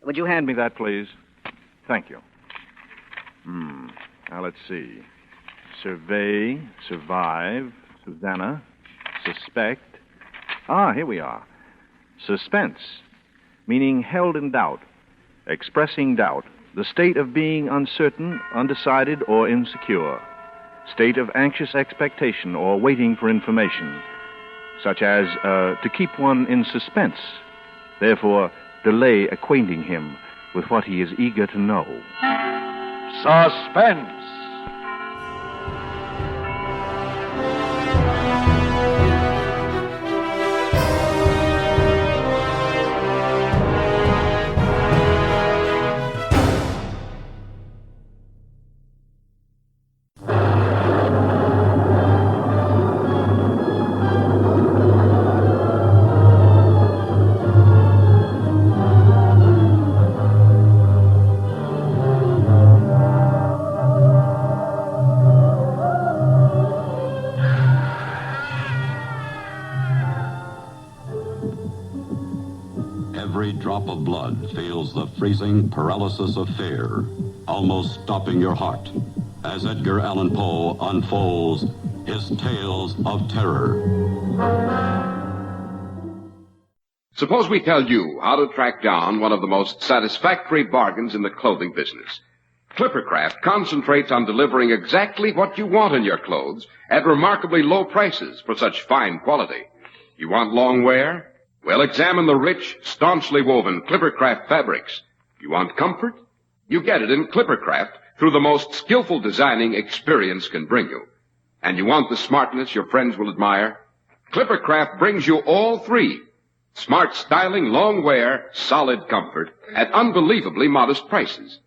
Would you hand me that, please? Thank you. Now, let's see. Survey, survive, Susanna, suspect. Here we are. Suspense, meaning held in doubt, expressing doubt, the state of being uncertain, undecided, or insecure, state of anxious expectation or waiting for information, such as to keep one in suspense, therefore delay acquainting him with what he is eager to know. Suspense. Every drop of blood feels the freezing paralysis of fear, almost stopping your heart, as Edgar Allan Poe unfolds his tales of terror. Suppose we tell you how to track down one of the most satisfactory bargains in the clothing business. Clippercraft concentrates on delivering exactly what you want in your clothes at remarkably low prices for such fine quality. You want long wear? Well, examine the rich, staunchly woven Clippercraft fabrics. You want comfort? You get it in Clippercraft through the most skillful designing experience can bring you. And you want the smartness your friends will admire? Clippercraft brings you all three. Smart styling, long wear, solid comfort at unbelievably modest prices.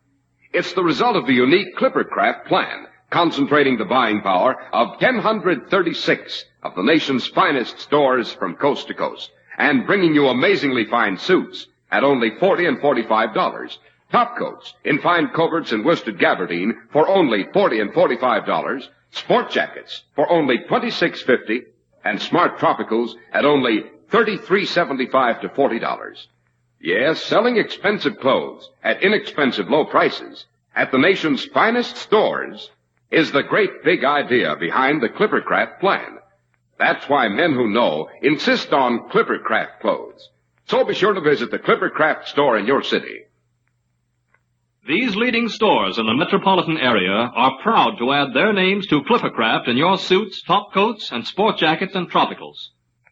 It's the result of the unique Clippercraft plan, concentrating the buying power of 1,036 of the nation's finest stores from coast to coast, and bringing you amazingly fine suits at only $40 and $45. Top coats in fine coverts and worsted gabardine for only $40 and $45. Sport jackets for only $26.50, and smart tropicals at only $33.75 to $40. Yes, selling expensive clothes at inexpensive low prices at the nation's finest stores is the great big idea behind the Clippercraft plan. That's why men who know insist on Clippercraft clothes. So be sure to visit the Clippercraft store in your city. These leading stores in the metropolitan area are proud to add their names to Clippercraft in your suits, top coats, and sport jackets and tropicals.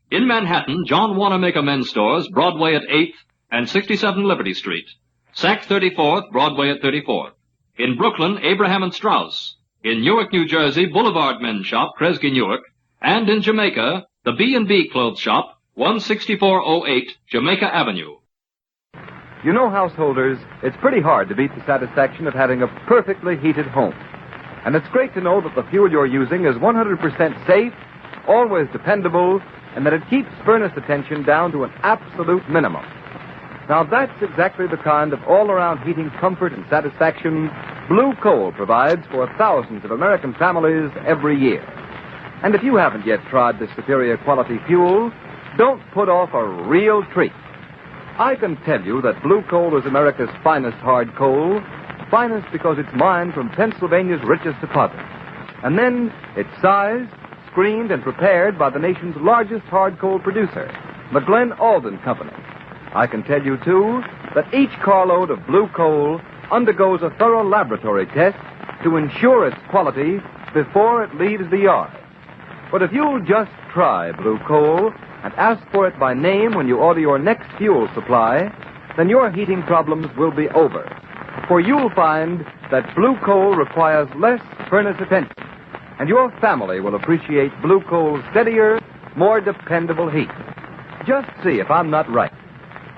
In Manhattan, John Wanamaker Men's Stores, Broadway at 8th and 67 Liberty Street. Saks 34th, Broadway at 34th. In Brooklyn, Abraham and Strauss. In Newark, New Jersey, Boulevard Men's Shop, Kresge Newark. And in Jamaica, the B&B Clothes Shop, 16408 Jamaica Avenue. You know, householders, it's pretty hard to beat the satisfaction of having a perfectly heated home. And it's great to know that the fuel you're using is 100% safe, always dependable, and that it keeps furnace attention down to an absolute minimum. Now, that's exactly the kind of all-around heating comfort and satisfaction Blue Coal provides for thousands of American families every year. And if you haven't yet tried this superior quality fuel, don't put off a real treat. I can tell you that Blue Coal is America's finest hard coal, finest because it's mined from Pennsylvania's richest deposits. And then it's sized, screened, and prepared by the nation's largest hard coal producer, the Glen Alden Company. I can tell you, too, that each carload of Blue Coal undergoes a thorough laboratory test to ensure its quality before it leaves the yard. But if you'll just try Blue Coal and ask for it by name when you order your next fuel supply, then your heating problems will be over. For you'll find that Blue Coal requires less furnace attention, and your family will appreciate Blue Coal's steadier, more dependable heat. Just see if I'm not right.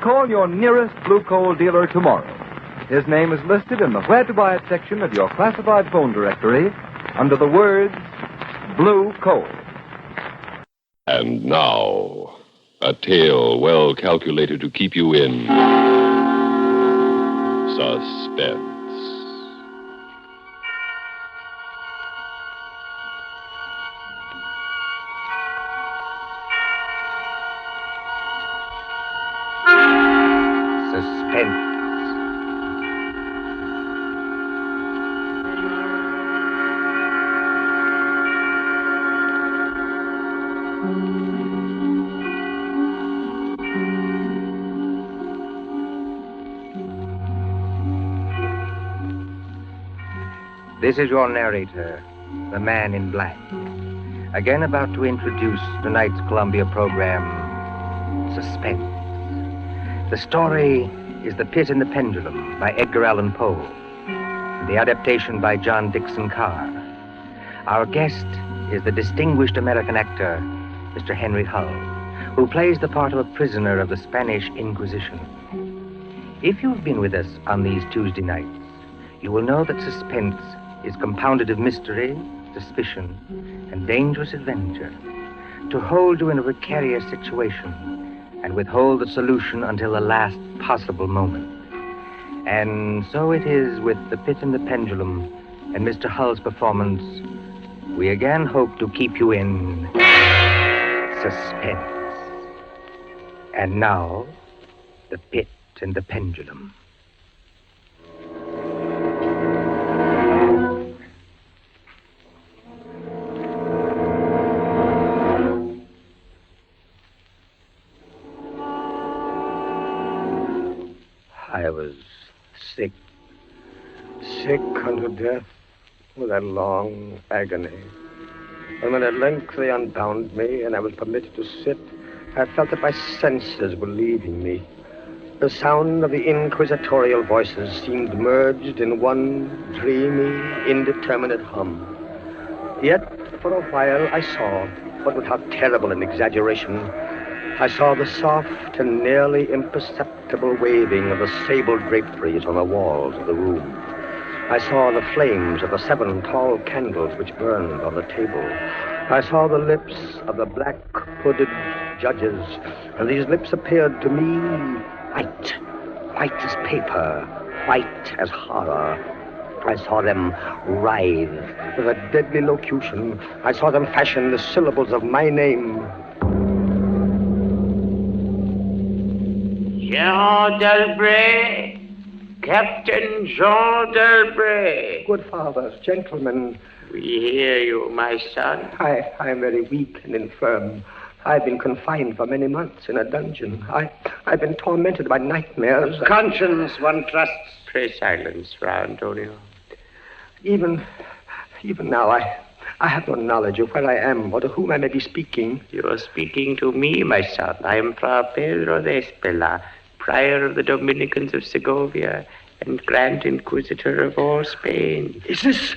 Call your nearest Blue Coal dealer tomorrow. His name is listed in the Where to Buy It section of your classified phone directory under the words Blue Coal. And now, a tale well calculated to keep you in suspense. Suspense. This is your narrator, the Man in Black. Again about to introduce tonight's Columbia program, Suspense. The story is The Pit and the Pendulum by Edgar Allan Poe. The adaptation by John Dixon Carr. Our guest is the distinguished American actor, Mr. Henry Hull, who plays the part of a prisoner of the Spanish Inquisition. If you've been with us on these Tuesday nights, you will know that suspense is compounded of mystery, suspicion, and dangerous adventure. To hold you in a precarious situation and withhold the solution until the last possible moment. And so it is with The Pit and the Pendulum and Mr. Hull's performance. We again hope to keep you in suspense. And now, The Pit and the Pendulum. I was sick unto death with that long agony. And when at length they unbound me and I was permitted to sit, I felt that my senses were leaving me. The sound of the inquisitorial voices seemed merged in one dreamy, indeterminate hum. Yet, for a while, I saw, but without terrible an exaggeration, I saw the soft and nearly imperceptible waving of the sable draperies on the walls of the room. I saw the flames of the 7 tall candles which burned on the table. I saw the lips of the black hooded judges, and these lips appeared to me white as paper, white as horror. I saw them writhe with a deadly locution. I saw them fashion the syllables of my name. Jean Delbray, Captain Jean Delbray. Good fathers, gentlemen. We hear you, my son. I am very weak and infirm. I've been confined for many months in a dungeon. I've been tormented by nightmares. Conscience, one trusts. Pray silence, Fra Antonio. Even now, I have no knowledge of where I am or to whom I may be speaking. You are speaking to me, my son. I am Fra Pedro de Espela, prior of the Dominicans of Segovia and Grand Inquisitor of all Spain. Is this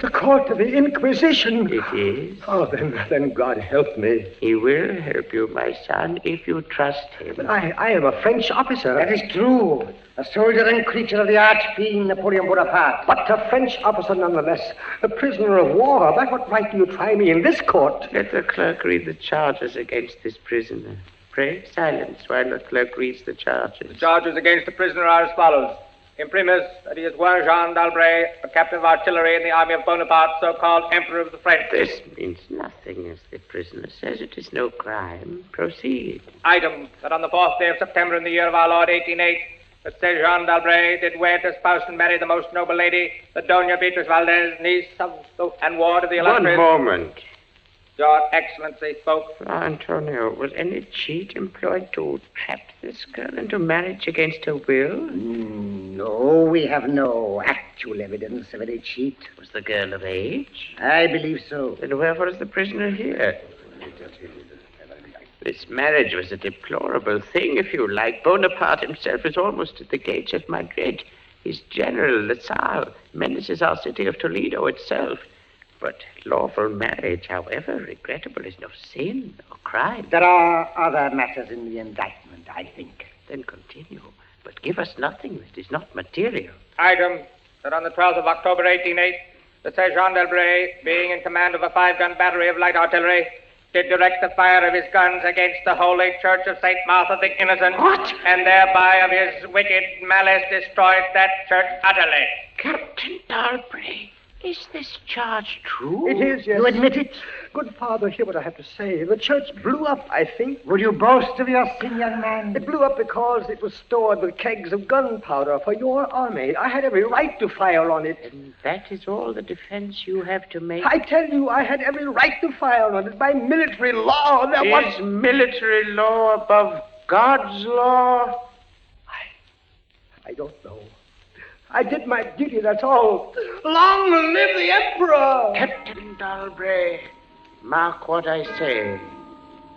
the court of the Inquisition? It is. Oh, then God help me. He will help you, my son, if you trust him. But I am a French officer. That is true. A soldier and creature of the arch-fiend Napoleon Bonaparte. But a French officer nonetheless. A prisoner of war. By what right do you try me in this court? Let the clerk read the charges against this prisoner. Pray silence while the clerk reads the charges. The charges against the prisoner are as follows. Imprimis, that he is one Jean d'Albret, a captain of artillery in the army of Bonaparte, so-called Emperor of the French. This means nothing, as the prisoner says. It is no crime. Proceed. Item, that on the 4th day of September in the year of our Lord 1808, that said Jean d'Albret did wed, espouse, and marry the most noble lady, the Doña Beatriz Valdez, niece of and ward of the illustrious... One moment. Your Excellency spoke. Fra Antonio, was any cheat employed to trap this girl into marriage against her will? No, we have no actual evidence of any cheat. Was the girl of age? I believe so. Then wherefore is the prisoner here? This marriage was a deplorable thing, if you like. Bonaparte himself is almost at the gates of Madrid. His general, Lasalle, menaces our city of Toledo itself. But lawful marriage, however regrettable, is no sin or crime. There are other matters in the indictment, I think. Then continue, but give us nothing that is not material. Item, that on the 12th of October 1808, the said Jean d'Albret, being in command of a 5-gun battery of light artillery, did direct the fire of his guns against the Holy Church of St. Martha the Innocent. What? And thereby of his wicked malice destroyed that church utterly. Captain d'Albret, is this charge true? It is, yes. You admit it? Good father, hear what I have to say. The church blew up, I think. Would you boast of your sin, young man? It blew up because it was stored with kegs of gunpowder for your army. I had every right to fire on it. And that is all the defense you have to make? I tell you, I had every right to fire on it. By military law, there was... Is military law above God's law? I don't know. I did my duty, that's all. Long live the Emperor! Captain Dalbray, mark what I say.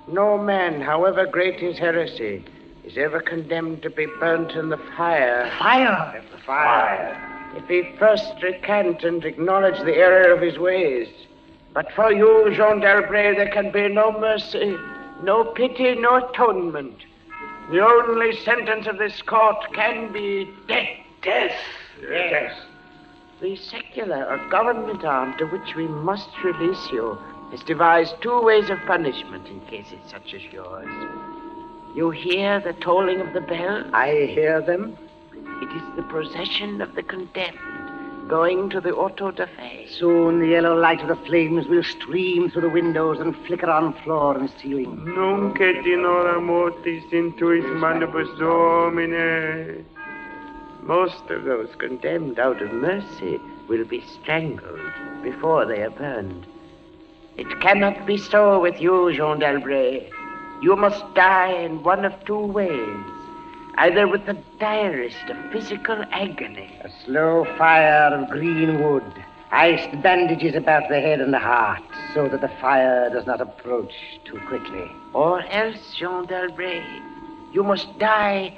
No man, however great his heresy, is ever condemned to be burnt in the fire. Fire! The fire. If he first recant and acknowledge the error of his ways. But for you, Jean d'Albret, there can be no mercy, no pity, no atonement. The only sentence of this court can be death. Death! Yes. The secular or government arm to which we must release you has devised two ways of punishment in cases such as yours. You hear the tolling of the bell? I hear them. It is the procession of the condemned going to the auto da fe. Soon the yellow light of the flames will stream through the windows and flicker on floor and ceiling. Nunc et in hora mortis intuit manibus Domine. Most of those condemned out of mercy will be strangled before they are burned. It cannot be so with you, Jean d'Albret. You must die in one of two ways. Either with the direst of physical agony. A slow fire of green wood. Iced bandages about the head and the heart, so that the fire does not approach too quickly. Or else, Jean d'Albret, you must die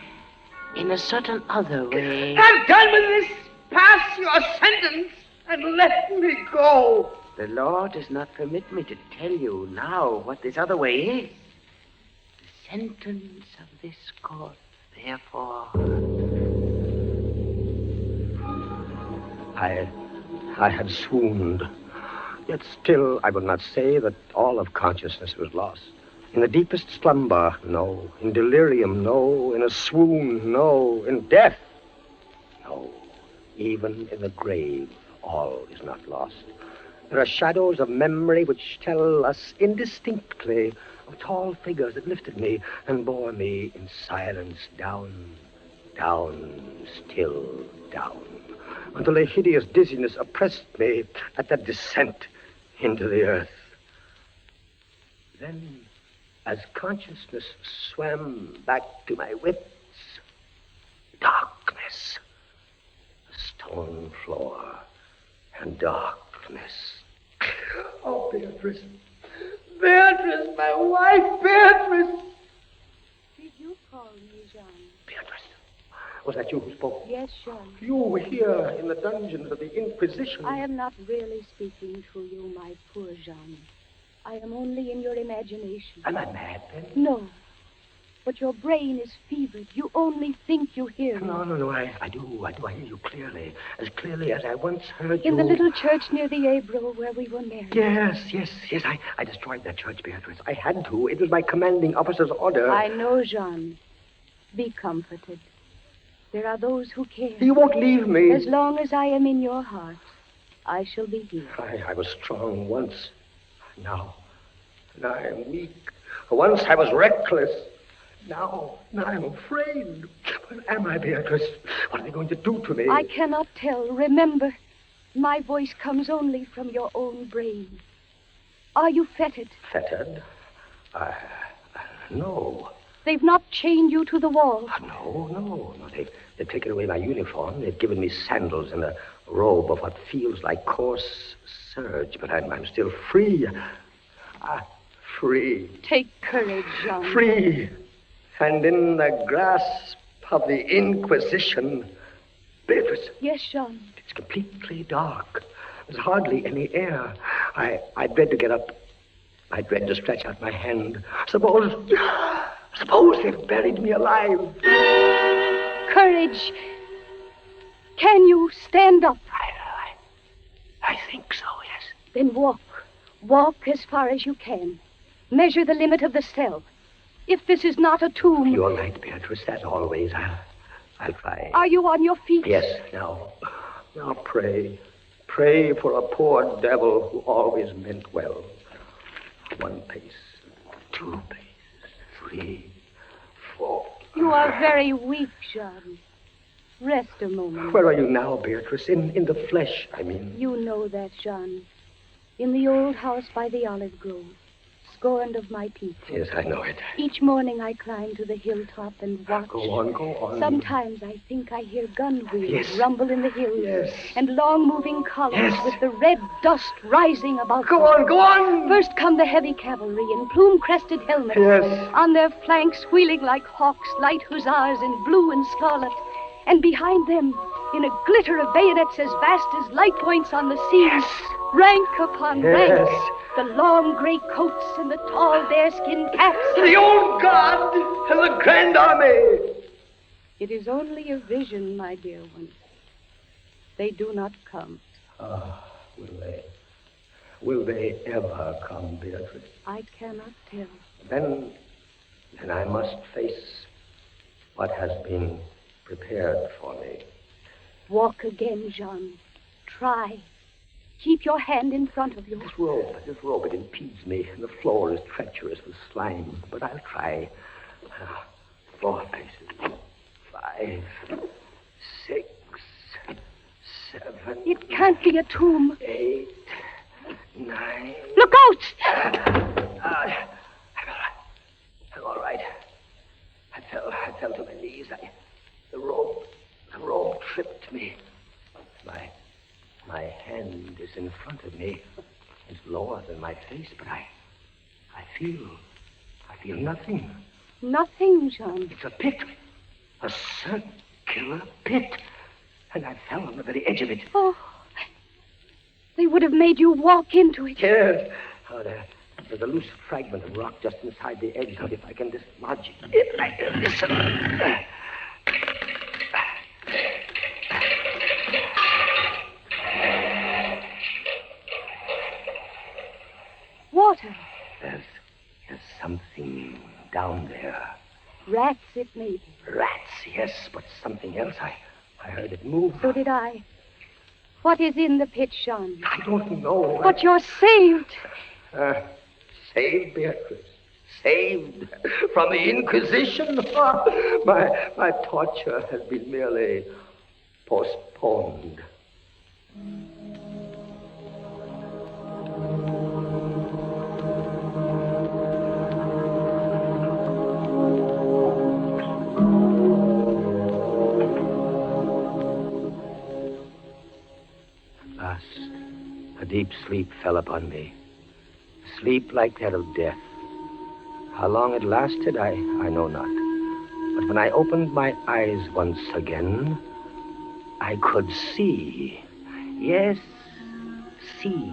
in a certain other way. Have done with this. Pass your sentence and let me go. The law does not permit me to tell you now what this other way is. The sentence of this court, therefore. I had swooned. Yet still, I will not say that all of consciousness was lost. In the deepest slumber, no. In delirium, no. In a swoon, no. In death, no. Even in the grave, all is not lost. There are shadows of memory which tell us indistinctly of tall figures that lifted me and bore me in silence down, still down, until a hideous dizziness oppressed me at that descent into the earth. Then, as consciousness swam back to my wits, darkness, a stone floor, and darkness. Oh, Beatrice. Beatrice, my wife, Beatrice. Did you call me, Jean? Beatrice, was that you who spoke? Yes, Jean. You were here in the dungeons of the Inquisition. I am not really speaking to you, my poor Jean. I am only in your imagination. Am I mad, then? No. But your brain is fevered. You only think you hear me. No, I do. I hear you clearly. As clearly as I once heard you. In the little church near the Ebro where we were married. Yes. I destroyed that church, Beatrice. I had to. It was my commanding officer's order. I know, Jean. Be comforted. There are those who care. You won't leave me. As long as I am in your heart, I shall be here. I was strong once. Now I am weak. Once I was reckless. Now I'm afraid. What am I, Beatrice? What are they going to do to me? I cannot tell. Remember, my voice comes only from your own brain. Are you fettered? Fettered? No. They've not chained you to the wall. No. They've taken away my uniform. They've given me sandals and a robe of what feels like coarse serge, but I'm still free. Free. Take courage, Jean. Free. And in the grasp of the Inquisition. Beatrice. Yes, Jean. It's completely dark. There's hardly any air. I dread to get up. I dread to stretch out my hand. Suppose they've buried me alive. Courage. Can you stand up? I think so, yes. Then walk. Walk as far as you can. Measure the limit of the cell. If this is not a tomb... You're right, Beatrice, as always. I'll try. Are you on your feet? Yes, now pray. Pray for a poor devil who always meant well. 1 pace, 2 paces, 3, 4. You are very weak, Jean. Rest a moment. Where are you now, Beatrice? In the flesh, I mean. You know that, Jean. In the old house by the olive grove. scorned of my people. Yes, I know it. Each morning I climb to the hilltop and watch. Go on. Sometimes I think I hear gun wheels Yes. rumble in the hills. Yes. And long-moving columns Yes. with the red dust rising above Go them. on. First come the heavy cavalry in plume-crested helmets. Yes. On their flanks, wheeling like hawks, light hussars in blue and scarlet. And behind them, in a glitter of bayonets as vast as light points on the sea, Yes. rank upon Yes. rank, the long gray coats and the tall bearskin caps. The old guard and the grand army. It is only a vision, my dear one. They do not come. Will they? Will they ever come, Beatrice? I cannot tell. Then I must face what has been prepared for me. Walk again, Jean. Try. Keep your hand in front of you. This rope, it impedes me, and the floor is treacherous with slime. But I'll try. 4 paces. 5, 6, 7. It can't be a tomb. 8, 9. Look out! I'm all right. I fell to my knees. The rope tripped me. My hand is in front of me. It's lower than my face, but I feel nothing. Nothing, Jean. It's a pit. A circular pit. And I fell on the very edge of it. Oh, they would have made you walk into it. Yes. Oh, there's a loose fragment of rock just inside the edge. Now, if I can dislodge it. Listen. Water. There's something down there. Rats, it may be. Rats, yes, but something else. I heard it move. So did I. What is in the pit, Jean? I don't know. But you're saved. Saved, Beatrice. Saved from the Inquisition. My torture has been merely postponed. A deep sleep fell upon me. Sleep like that of death. How long it lasted, I know not. But when I opened my eyes once again, I could see. Yes, see.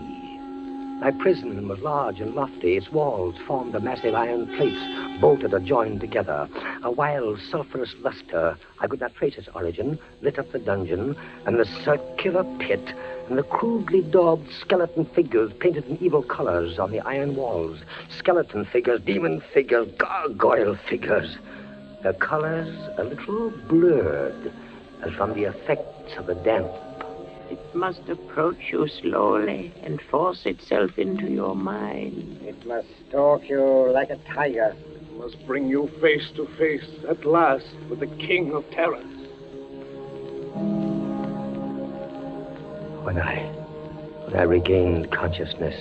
My prison was large and lofty. Its walls formed of massive iron plates, bolted or joined together. A wild, sulphurous luster, I could not trace its origin, lit up the dungeon, and the circular pit, and the crudely daubed skeleton figures painted in evil colors on the iron walls. Skeleton figures, demon figures, gargoyle figures. Their colors a little blurred, as from the effects of the damp. It must approach you slowly and force itself into your mind. It must stalk you like a tiger. It must bring you face to face at last with the king of terrors. When I regained consciousness,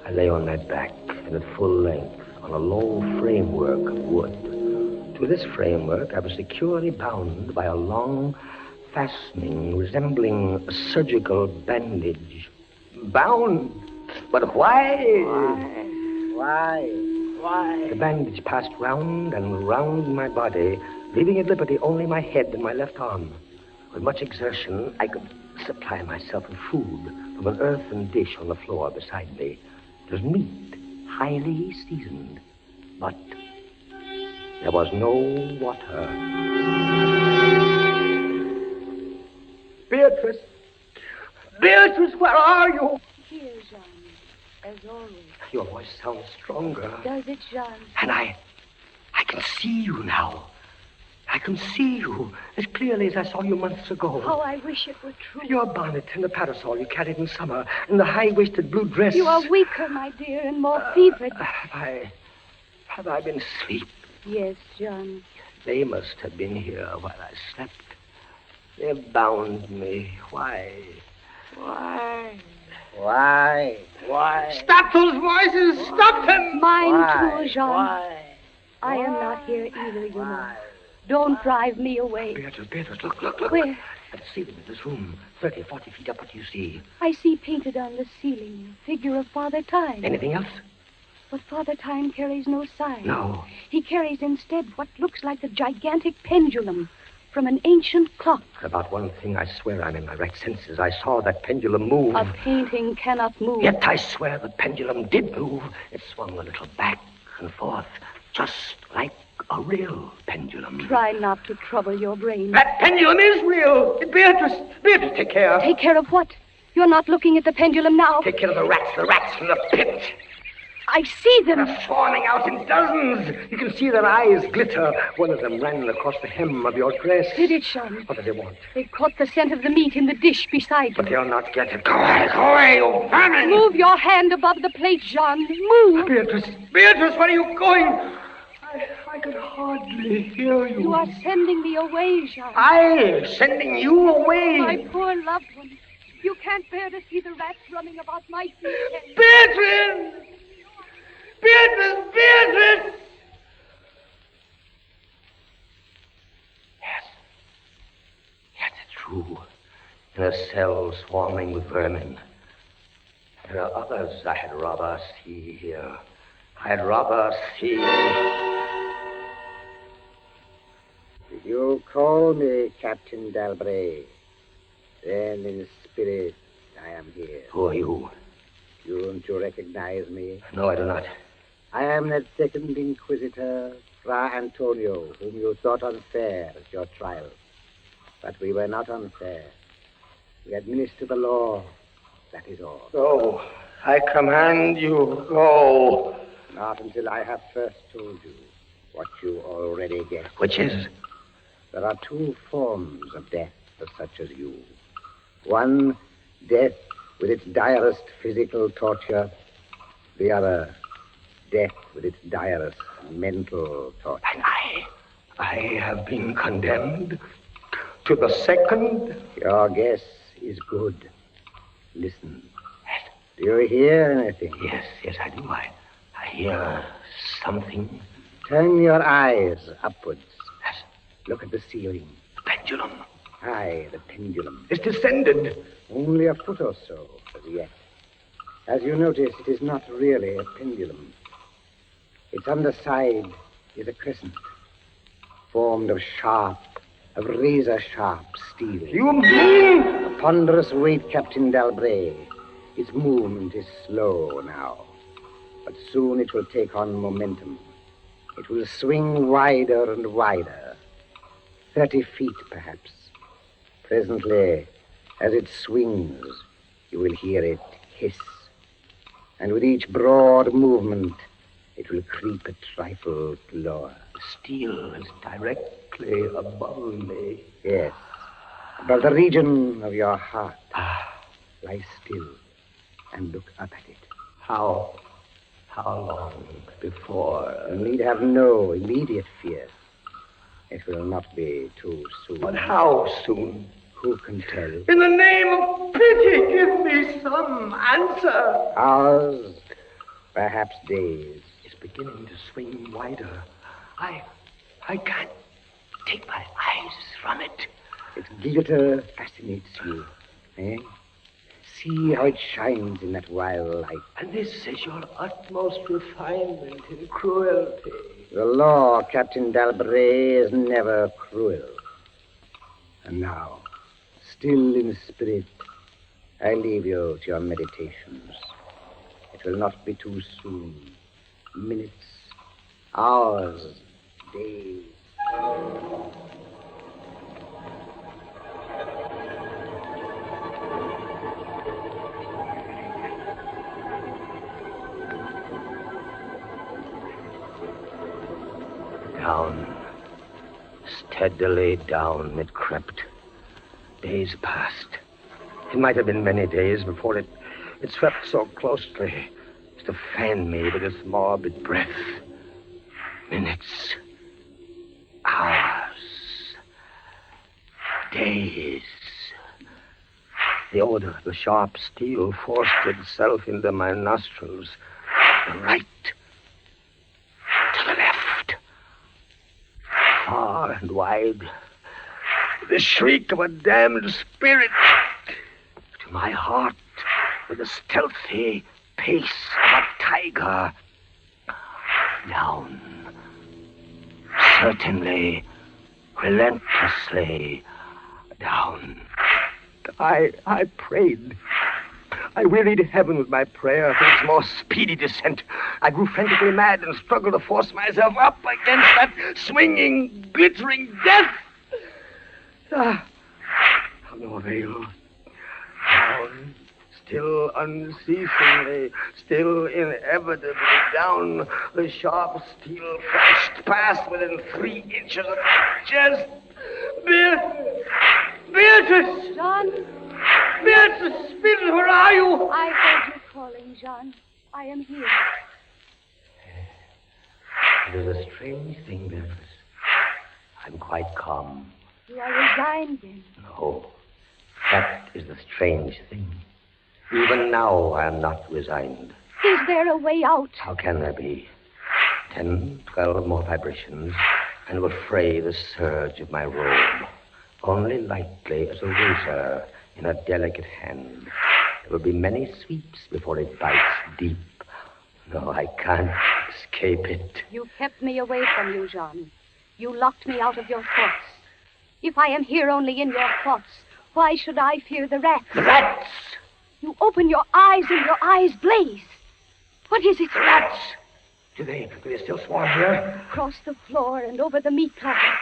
I lay on my back and at full length on a low framework of wood. To this framework, I was securely bound by a long fastening resembling a surgical bandage. Bound? But why? Why? The bandage passed round and round my body, leaving at liberty only my head and my left arm. With much exertion, I could supply myself with food from an earthen dish on the floor beside me. It was meat, highly seasoned, but there was no water. Beatrice! Beatrice, where are you? Here, Jean, as always. Your voice sounds stronger. Does it, Jean? And I can see you now. I can see you as clearly as I saw you months ago. How I wish it were true. Your bonnet and the parasol you carried in summer, and the high-waisted blue dress. You are weaker, my dear, and more fevered. Have I been asleep? Yes, Jean. They must have been here while I slept. They bound me. Why? Why? Why? Stop those voices! Stop them! Mine too, Jean. Why? I am not here either, you know. Don't drive me away. Beatrice, look. Where? At the ceiling of this room, 30, 40 feet up. What do you see? I see painted on the ceiling a figure of Father Time. Anything else? But Father Time carries no sign. No. He carries instead what looks like a gigantic pendulum from an ancient clock. About one thing, I swear I'm in my right senses. I saw that pendulum move. A painting cannot move. Yet I swear the pendulum did move. It swung a little back and forth, just like a real pendulum. Try not to trouble your brain. That pendulum is real. Beatrice, take care. Take care of what? You're not looking at the pendulum now. Take care of the rats from the pit. I see them. They're swarming out in dozens. You can see their eyes glitter. One of them ran across the hem of your dress. Did it, Sean? What do they want? They caught the scent of the meat in the dish beside you. But they'll not get it. Go away, you vermin! Move your hand above the plate, Jean. Move. Beatrice, where are you going? I could hardly hear you. You are sending me away, Jean. Sending you away? My poor loved one. You can't bear to see the rats running about my feet. Beatrice! Beatrice! Yes, it's true. In a cell swarming with vermin. There are others I had rather see here. I'd rather see... Did you call me Captain Dalbray? Then in spirit I am here. Who are you? Don't you recognize me? No, I do not. I am that second inquisitor, Fra Antonio, whom you thought unfair at your trial. But we were not unfair. We administer the law. That is all. Go. I command you, go. Not until I have first told you what you already guessed. Which is? There are two forms of death for such as you. One, death with its direst physical torture. The other, death with its direst mental torture. And I have been condemned to the second? Your guess is good. Listen. Do you hear anything? Yes, I do. I hear something. Turn your eyes upwards. Look at the ceiling. The pendulum. Aye, the pendulum. It's descended. Only a foot or so as yet. As you notice, it is not really a pendulum. Its underside is a crescent, formed of razor-sharp steel. You mean? A ponderous weight, Captain Dalbray. Its movement is slow now, but soon it will take on momentum. It will swing wider and wider, 30 feet perhaps. Presently, as it swings, you will hear it hiss. And with each broad movement, it will creep a trifle lower. The steel is directly above me. Yes, above the region of your heart. Lie still and look up at it. How long before? You need have no immediate fear. It will not be too soon. But how soon? Who can tell? In the name of pity, give me some answer. Hours, perhaps days. It's beginning to swing wider. I can't take my eyes from it. Its glitter fascinates you, eh? See how it shines in that wild light. And this is your utmost refinement in cruelty. The law, Captain Dalbray, is never cruel. And now, still in spirit, I leave you to your meditations. It will not be too soon. Minutes, hours, days. Down. Steadily down it crept. Days passed. It might have been many days before it swept so closely as to fan me with its morbid breath. Minutes. Hours. Days. The odor, the sharp steel forced itself into my nostrils. To the right. To the left. Far and wide. The shriek of a damned spirit. To my heart, with the stealthy pace of a tiger. Down. Certainly, relentlessly down. I prayed. I wearied heaven with my prayer for its more speedy descent. I grew frantically mad and struggled to force myself up against that swinging, glittering death. No avail. Down, still unceasingly, still inevitably down, the sharp steel flashed past within 3 inches of my chest. Beatrice! John? Beatrice! Beatrice, where are you? I heard you calling, John. I am here. It is a strange thing, Beatrice. I'm quite calm. You are resigned, then? No. That is the strange thing. Even now, I am not resigned. Is there a way out? How can there be? 10, 12 more vibrations, and will fray the surge of my robe. Only lightly as a razor in a delicate hand. There will be many sweeps before it bites deep. No, I can't escape it. You kept me away from you, Jean. You locked me out of your thoughts. If I am here only in your thoughts, why should I fear the rats? The rats! You open your eyes and your eyes blaze. What is it? The rats! Do they still swarm here? Across the floor and over the meat platter.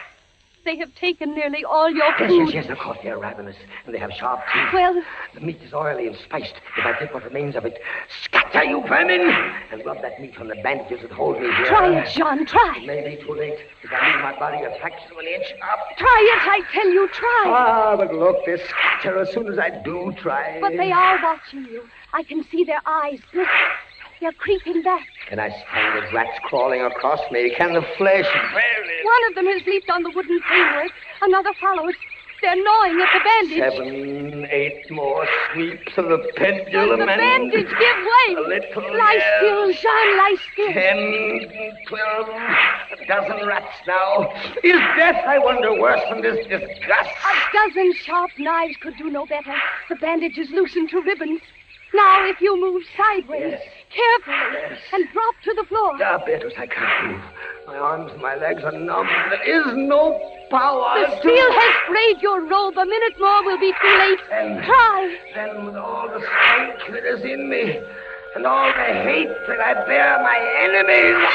They have taken nearly all your food. Yes, of course, they're ravenous, and they have sharp teeth. Well... The meat is oily and spiced. If I take what remains of it, scatter, you vermin! And rub that meat from the bandages that hold me here. Try it, John, try. It may be too late. If I leave my body a fraction of an inch up. Try it, I tell you, try. Ah, but look, they scatter as soon as I do try. But they are watching you. I can see their eyes glitter. They're creeping back. Can I stand the rats crawling across me? Can the flesh bear it? One of them has leaped on the wooden framework. Another follows. They're gnawing at the bandage. 7, 8 more sweeps of the pendulum. But the bandage, give way. A little. Lie still, Jean, lie still. 10, 12, a dozen rats now. Is death, I wonder, worse than this disgust? A dozen sharp knives could do no better. The bandage is loosened to ribbons. Now, if you move sideways, carefully, and drop to the floor. Beatrice, I can't move. My arms and my legs are numb. There is no power. The steel has frayed your robe. A minute more will be too late. Try. Then, with all the strength that is in me, and all the hate that I bear my enemies...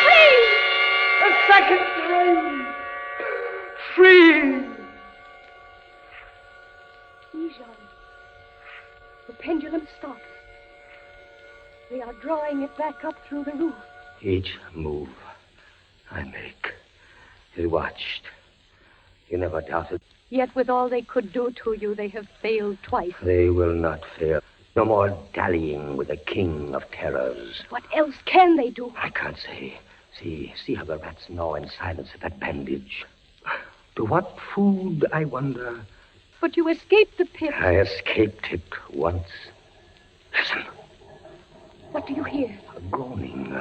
Free! A second free! Jean. The pendulum stops. They are drawing it back up through the roof. Each move I make is watched. You never doubted. Yet with all they could do to you, they have failed twice. They will not fail. No more dallying with the king of terrors. What else can they do? I can't say. See how the rats gnaw in silence at that bandage. To what food, I wonder? But you escaped the pit. I escaped it once. Listen. What do you hear? A groaning.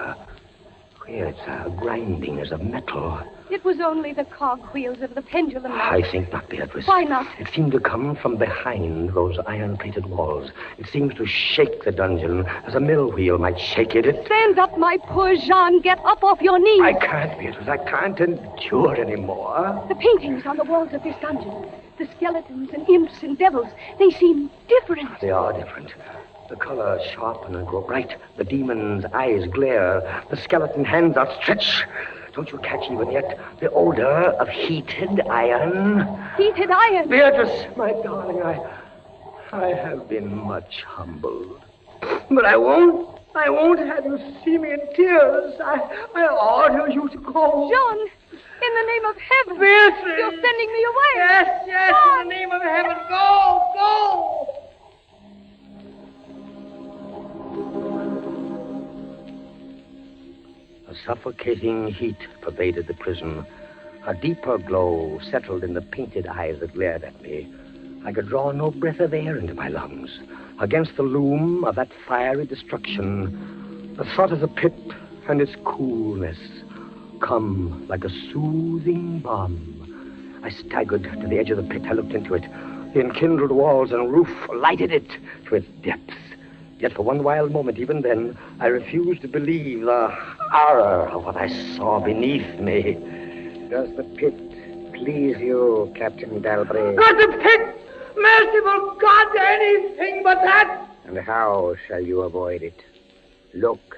It's a grinding as of metal. It was only the cogwheels of the pendulum. I think not, Beatrice. Why not? It seemed to come from behind those iron-plated walls. It seems to shake the dungeon as a mill wheel might shake it. Stand up, my poor Jean. Get up off your knees. I can't, Beatrice. I can't endure anymore. The paintings on the walls of this dungeon, the skeletons and imps and devils, they seem different. They are different. The colors sharpen and grow bright. The demon's eyes glare. The skeleton hands outstretch. Don't you catch even yet the odor of heated iron? Heated iron? Beatrice, my darling, I have been much humbled. But I won't have you see me in tears. I order you to go. John, in the name of heaven. Beatrice. You're sending me away. Yes, John. in the name of heaven. Go. A suffocating heat pervaded the prison. A deeper glow settled in the painted eyes that glared at me. I could draw no breath of air into my lungs. Against the loom of that fiery destruction, the thought of the pit and its coolness come like a soothing balm. I staggered to the edge of the pit. I looked into it. The enkindled walls and roof lighted it to its depths. Yet for one wild moment, even then, I refused to believe the horror of what I saw beneath me. Does the pit please you, Captain Dalbray? Not the pit! Merciful God, anything but that! And how shall you avoid it? Look.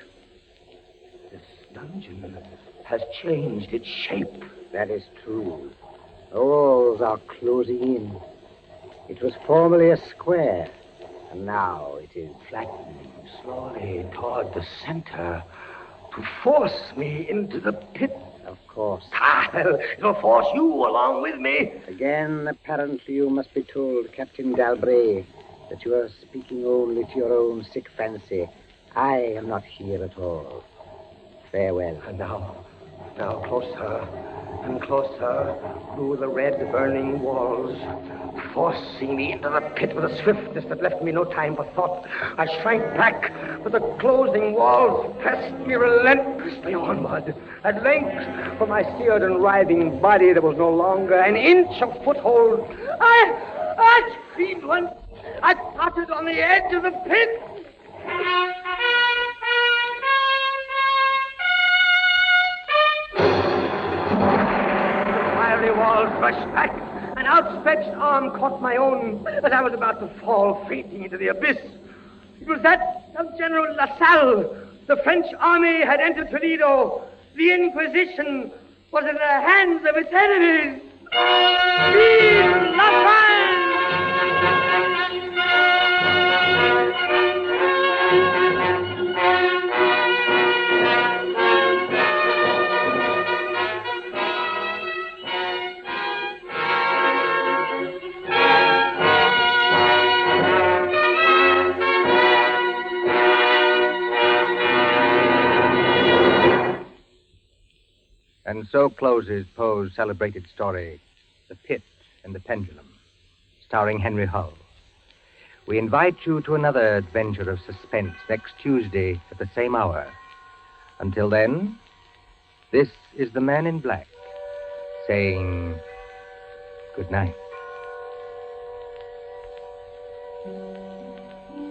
This dungeon has changed its shape. That is true. The walls are closing in. It was formerly a square, and now it is flattening slowly toward the center to force me into the pit. Of course. It'll force you along with me. Again, apparently you must be told, Captain Dalbray, that you are speaking only to your own sick fancy. I am not here at all. Farewell. And now closer and closer through the red burning walls, forcing me into the pit with a swiftness that left me no time for thought. I shrank back, but the closing walls pressed me relentlessly onward. At length, for my seared and writhing body, there was no longer an inch of foothold. I screamed once. I tottered on the edge of the pit. The walls rushed back. An outstretched arm caught my own as I was about to fall fainting into the abyss. It was that of General LaSalle. The French army had entered Toledo. The Inquisition was in the hands of its enemies. Vive la France! And so closes Poe's celebrated story, The Pit and the Pendulum, starring Henry Hull. We invite you to another adventure of suspense next Tuesday at the same hour. Until then, this is the Man in Black saying good night.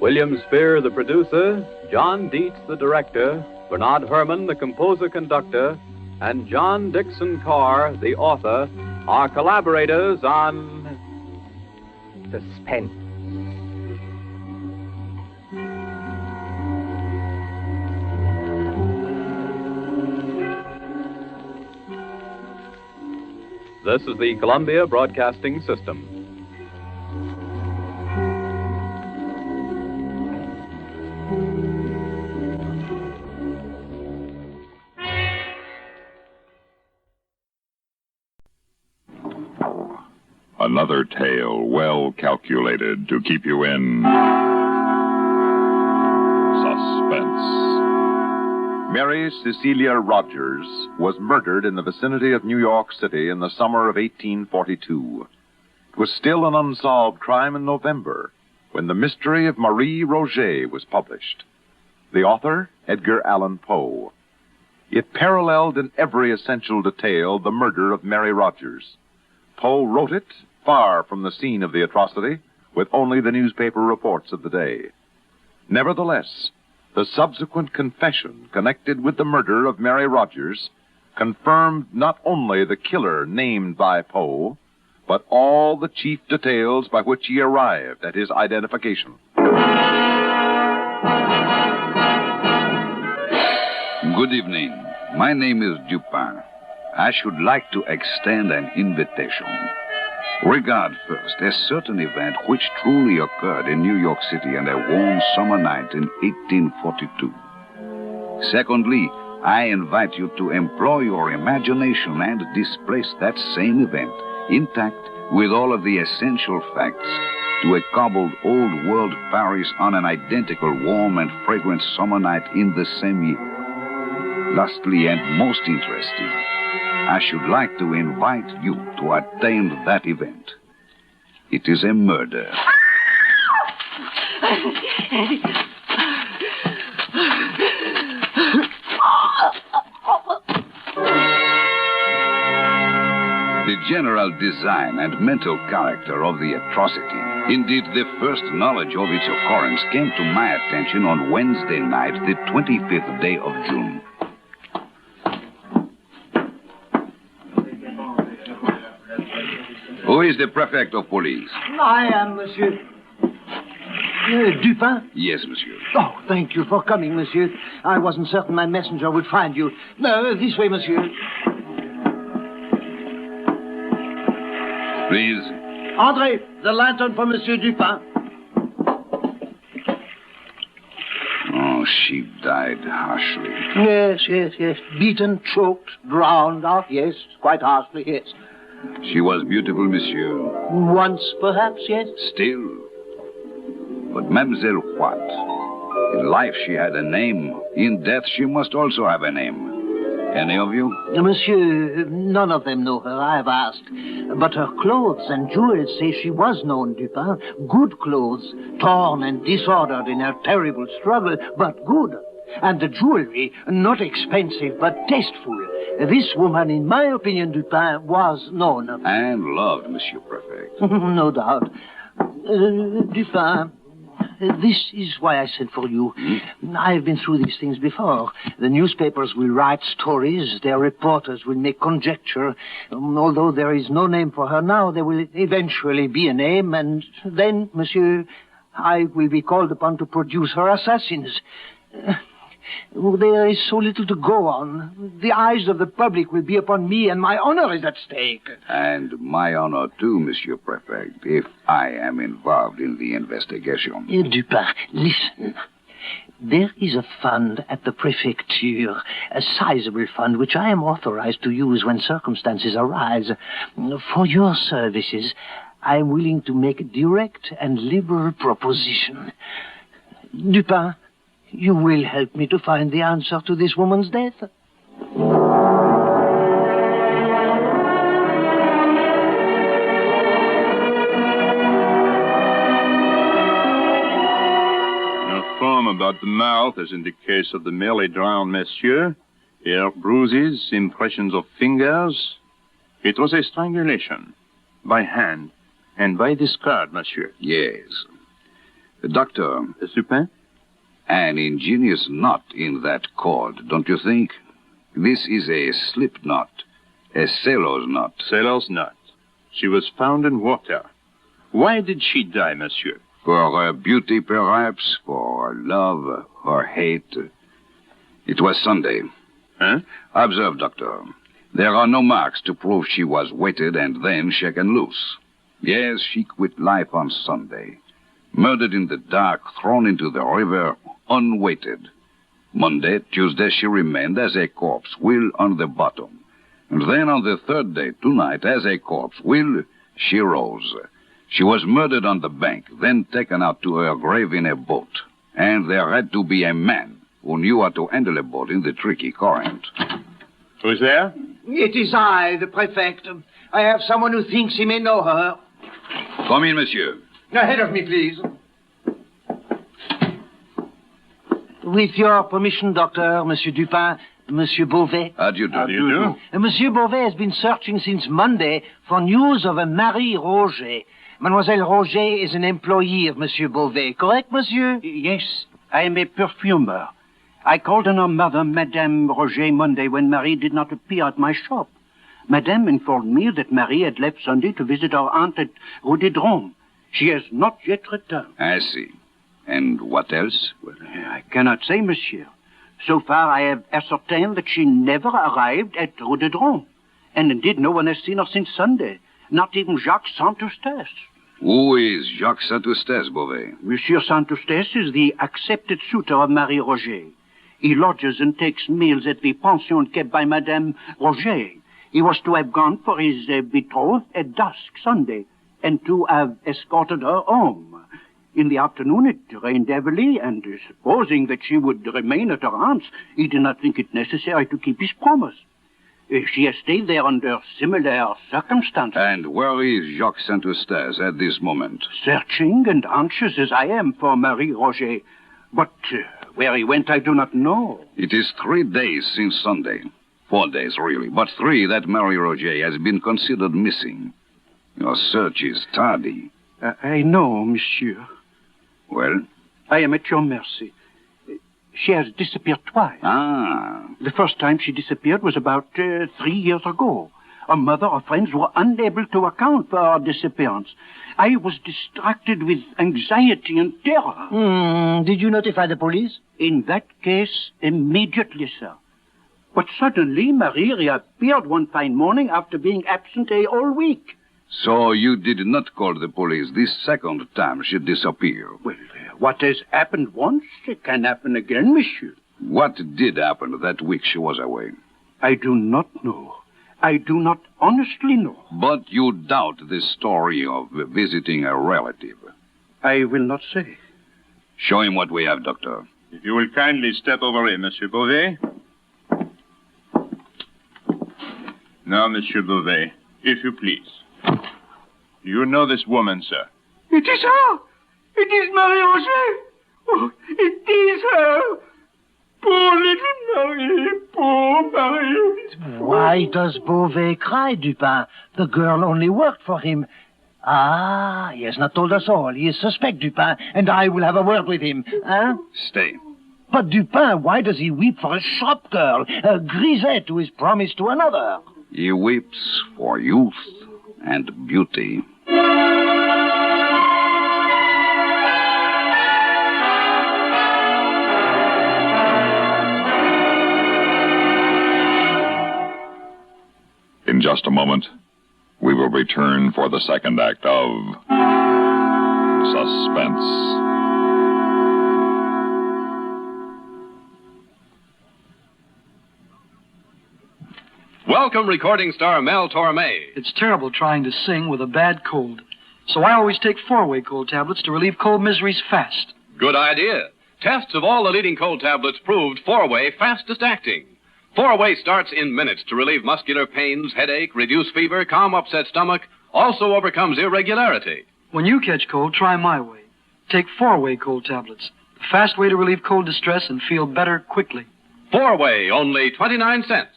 William Spear, the producer, John Dietz, the director, Bernard Herrmann, the composer-conductor, and John Dixon Carr, the author, are collaborators on Suspense. This is the Columbia Broadcasting System. Another tale well calculated to keep you in suspense. Mary Cecilia Rogers was murdered in the vicinity of New York City in the summer of 1842. It was still an unsolved crime in November when The Mystery of Marie Roget was published. The author, Edgar Allan Poe. It paralleled in every essential detail the murder of Mary Rogers. Poe wrote it far from the scene of the atrocity, with only the newspaper reports of the day. Nevertheless, the subsequent confession connected with the murder of Mary Rogers confirmed not only the killer named by Poe, but all the chief details by which he arrived at his identification. Good evening. My name is Dupin. I should like to extend an invitation. Regard first a certain event which truly occurred in New York City on a warm summer night in 1842. Secondly, I invite you to employ your imagination and displace that same event, intact with all of the essential facts, to a cobbled old-world Paris on an identical warm and fragrant summer night in the same year. Lastly, and most interesting, I should like to invite you to attend that event. It is a murder. The general design and mental character of the atrocity, indeed the first knowledge of its occurrence, came to my attention on Wednesday night, the 25th day of June. Who is the prefect of police? I am, monsieur. Dupin? Yes, monsieur. Oh, thank you for coming, monsieur. I wasn't certain my messenger would find you. This way, monsieur. Please. André, the lantern for Monsieur Dupin. Oh, she died harshly. Yes. Beaten, choked, drowned. Oh, yes, quite harshly, yes. She was beautiful, monsieur. Once, perhaps, yes. Still. But Mademoiselle what? In life she had a name. In death she must also have a name. Any of you? Monsieur, none of them know her, I have asked. But her clothes and jewels say she was known, Dupin. Good clothes, torn and disordered in her terrible struggle, but good. And the jewelry, not expensive, but tasteful. This woman, in my opinion, Dupin, was known. And loved, Monsieur Prefect. No doubt. Dupin, this is why I sent for you. I've been through these things before. The newspapers will write stories. Their reporters will make conjecture. Although there is no name for her now, there will eventually be a name. And then, monsieur, I will be called upon to produce her assassins. There is so little to go on. The eyes of the public will be upon me, and my honor is at stake. And my honor, too, Monsieur Prefect, if I am involved in the investigation. Dupin, listen. There is a fund at the prefecture, a sizable fund which I am authorized to use when circumstances arise. For your services, I am willing to make a direct and liberal proposition. Dupin, you will help me to find the answer to this woman's death. No foam about the mouth, as in the case of the merely drowned monsieur. Here, bruises, impressions of fingers. It was a strangulation. By hand. And by this card, monsieur. Yes. Doctor. Supin? An ingenious knot in that cord, don't you think? This is a slip knot. A sailor's knot. Sailor's knot. She was found in water. Why did she die, monsieur? For her beauty, perhaps. For her love, her hate. It was Sunday. Huh? Observe, Doctor. There are no marks to prove she was weighted and then shaken loose. Yes, she quit life on Sunday. Murdered in the dark, thrown into the river, unweighted. Monday, Tuesday, she remained as a corpse, will on the bottom. And then on the third day, tonight, as a corpse, will, she rose. She was murdered on the bank, then taken out to her grave in a boat. And there had to be a man who knew how to handle a boat in the tricky current. Who's there? It is I, the prefect. I have someone who thinks he may know her. Come in, monsieur. Ahead of me, please. With your permission, Doctor, Monsieur Dupin, Monsieur Beauvais. How do you do? Monsieur Beauvais has been searching since Monday for news of a Marie Roger. Mademoiselle Roger is an employee of Monsieur Beauvais, correct, monsieur? Yes, I am a perfumer. I called on her mother, Madame Roger, Monday when Marie did not appear at my shop. Madame informed me that Marie had left Sunday to visit her aunt at Rhododrome. She has not yet returned. I see. And what else? Well, I cannot say, monsieur. So far, I have ascertained that she never arrived at Rhododrome. And indeed, no one has seen her since Sunday. Not even Jacques Saint-Eustache. Who is Jacques Saint-Eustache, Beauvais? Monsieur Saint-Eustache is the accepted suitor of Marie Roger. He lodges and takes meals at the pension kept by Madame Roger. He was to have gone for his betrothed at dusk Sunday, and to have escorted her home. In the afternoon it rained heavily, and supposing that she would remain at her aunt's, he did not think it necessary to keep his promise. She has stayed there under similar circumstances. And where is Jacques Saint-Eustache at this moment? Searching and anxious as I am for Marie Roger. But where he went, I do not know. It is 3 days since Sunday. 4 days, really, but 3 that Marie Roger has been considered missing. Your search is tardy. I know, monsieur. Well? I am at your mercy. She has disappeared twice. Ah. The first time she disappeared was about 3 years ago. Her mother or friends were unable to account for her disappearance. I was distracted with anxiety and terror. Did you notify the police? In that case, immediately, sir. But suddenly, Marie reappeared one fine morning after being absent a whole week. So you did not call the police this second time she disappeared? Well, what has happened once, it can happen again, monsieur. What did happen that week she was away? I do not know. I do not honestly know. But you doubt the story of visiting a relative? I will not say. Show him what we have, Doctor. If you will kindly step over here, Monsieur Beauvais. Now, Monsieur Beauvais, if you please. You know this woman, sir? It is her! It is Marie Roger! Oh, it is her! Poor little Marie! Poor Marie! Why does Beauvais cry, Dupin? The girl only worked for him. Ah, he has not told us all. He is suspect, Dupin, and I will have a word with him. Huh? Stay. But Dupin, why does he weep for a shop girl, a grisette who is promised to another? He weeps for youth and beauty. In just a moment, we will return for the second act of Suspense. Welcome, recording star Mel Torme. It's terrible trying to sing with a bad cold. So I always take 4-way cold tablets to relieve cold miseries fast. Good idea. Tests of all the leading cold tablets proved 4-way fastest acting. 4-way starts in minutes to relieve muscular pains, headache, reduce fever, calm upset stomach, also overcomes irregularity. When you catch cold, try my way. Take 4-way cold tablets. The fast way to relieve cold distress and feel better quickly. 4-way, only 29 cents.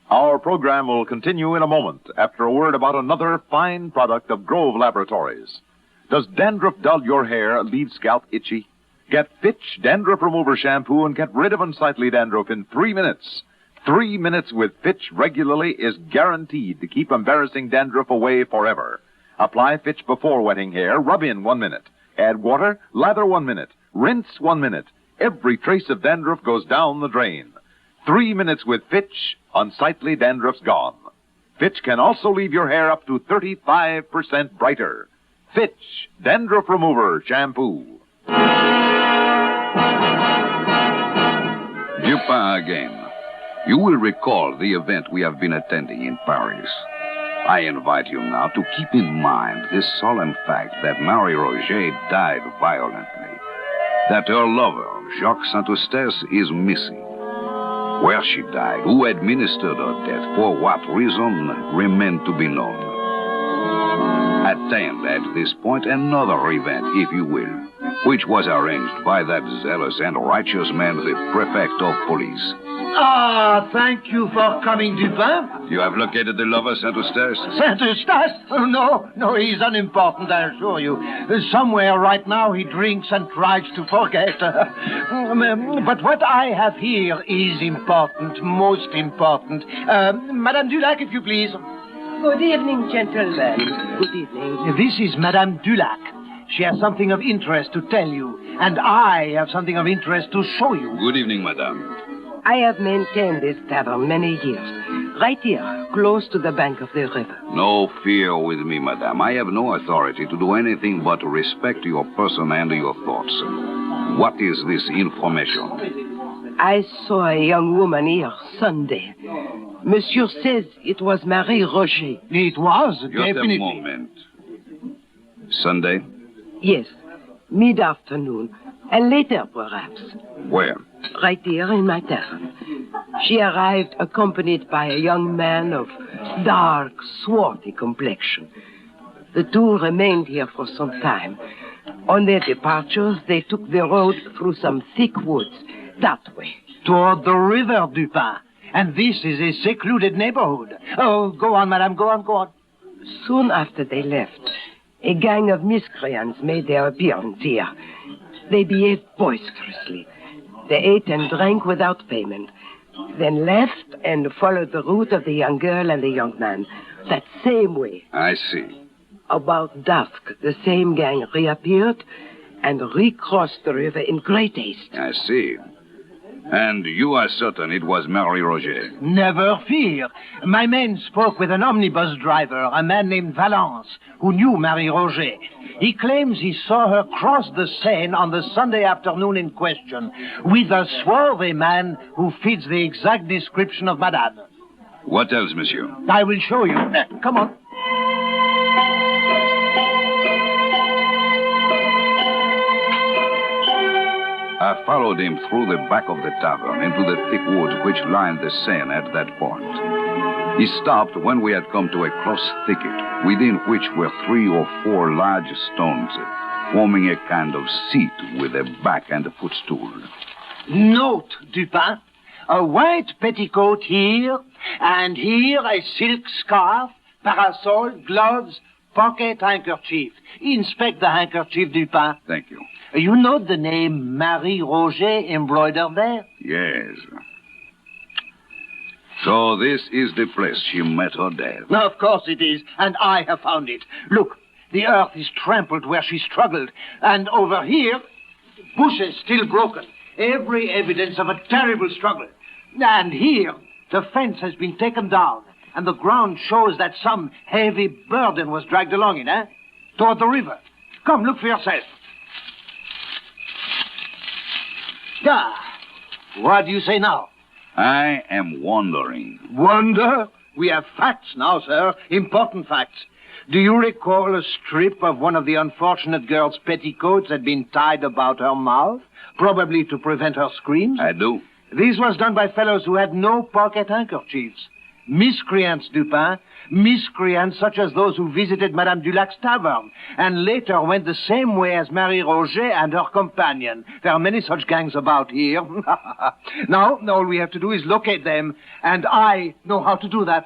Our program will continue in a moment after a word about another fine product of Grove Laboratories. Does dandruff dull your hair, leave scalp itchy? Get Fitch Dandruff Remover Shampoo and get rid of unsightly dandruff in 3 minutes. 3 minutes with Fitch regularly is guaranteed to keep embarrassing dandruff away forever. Apply Fitch before wetting hair, rub in 1 minute. Add water, lather 1 minute. Rinse 1 minute. Every trace of dandruff goes down the drain. 3 minutes with Fitch, unsightly dandruff's gone. Fitch can also leave your hair up to 35% brighter. Fitch Dandruff Remover Shampoo. Dupin again. You will recall the event we have been attending in Paris. I invite you now to keep in mind this solemn fact that Marie Roger died violently. That her lover, Jacques Saint-Eustache, is missing. Where she died, who administered her death, for what reason, remain to be known. Attend at this point another event, if you will, which was arranged by that zealous and righteous man, the prefect of police. Ah, thank you for coming, Dupin. You have located the lover, Saint-Eustache? Saint-Eustache? Oh, no, he's unimportant, I assure you. Somewhere right now he drinks and tries to forget. But what I have here is important, most important. Madame Dulac, if you please. Good evening, gentlemen. Good evening. This is Madame Dulac. She has something of interest to tell you, and I have something of interest to show you. Good evening, madame. I have maintained this tavern many years. Right here, close to the bank of the river. No fear with me, madame. I have no authority to do anything but respect your person and your thoughts. What is this information? I saw a young woman here Sunday. Monsieur says it was Marie Roger. It was, Just definitely. a moment. Sunday? Yes, mid-afternoon. And later, perhaps. Where? right here in my tavern. She arrived accompanied by a young man of dark, swarthy complexion. The two remained here for some time. On their departures, they took the road through some thick woods, that way. Toward the river, Dupin. And this is a secluded neighborhood. Oh, go on, madame, go on. Soon after they left, a gang of miscreants made their appearance here. They behaved boisterously. They ate and drank without payment, then left and followed the route of the young girl and the young man, that same way. I see. About dusk, the same gang reappeared and recrossed the river in great haste. I see. And you are certain it was Marie Roger? Never fear. My men spoke with an omnibus driver, a man named Valence, who knew Marie Roger. He claims he saw her cross the Seine on the Sunday afternoon in question with a swarthy man who fits the exact description of Madame. What else, monsieur? I will show you. Come on. I followed him through the back of the tavern into the thick woods which lined the Seine at that point. He stopped when we had come to a close thicket, within which were 3 or 4 large stones, forming a kind of seat with a back and a footstool. Note, Dupin, a white petticoat here, and here a silk scarf, parasol, gloves, pocket handkerchief. Inspect the handkerchief, Dupin. Thank you. You note the name Marie Roger embroidered there? Yes. So this is the place she met her death. Of course it is, and I have found it. Look, the earth is trampled where she struggled, and over here, bushes still broken. Every evidence of a terrible struggle. And here, the fence has been taken down, and the ground shows that some heavy burden was dragged along it, toward the river. Come, look for yourself. Ah, what do you say now? I am wondering. Wonder? We have facts now, sir. Important facts. Do you recall a strip of one of the unfortunate girl's petticoats had been tied about her mouth, probably to prevent her screams? I do. This was done by fellows who had no pocket handkerchiefs. Miscreants, Dupin. Miscreants such as those who visited Madame Dulac's tavern and later went the same way as Marie Roger and her companion. There are many such gangs about here. Now, all we have to do is locate them, and I know how to do that.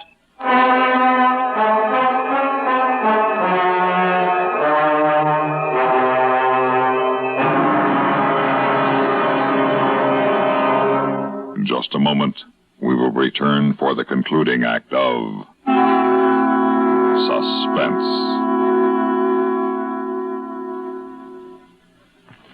In just a moment, we will return for the concluding act of Suspense.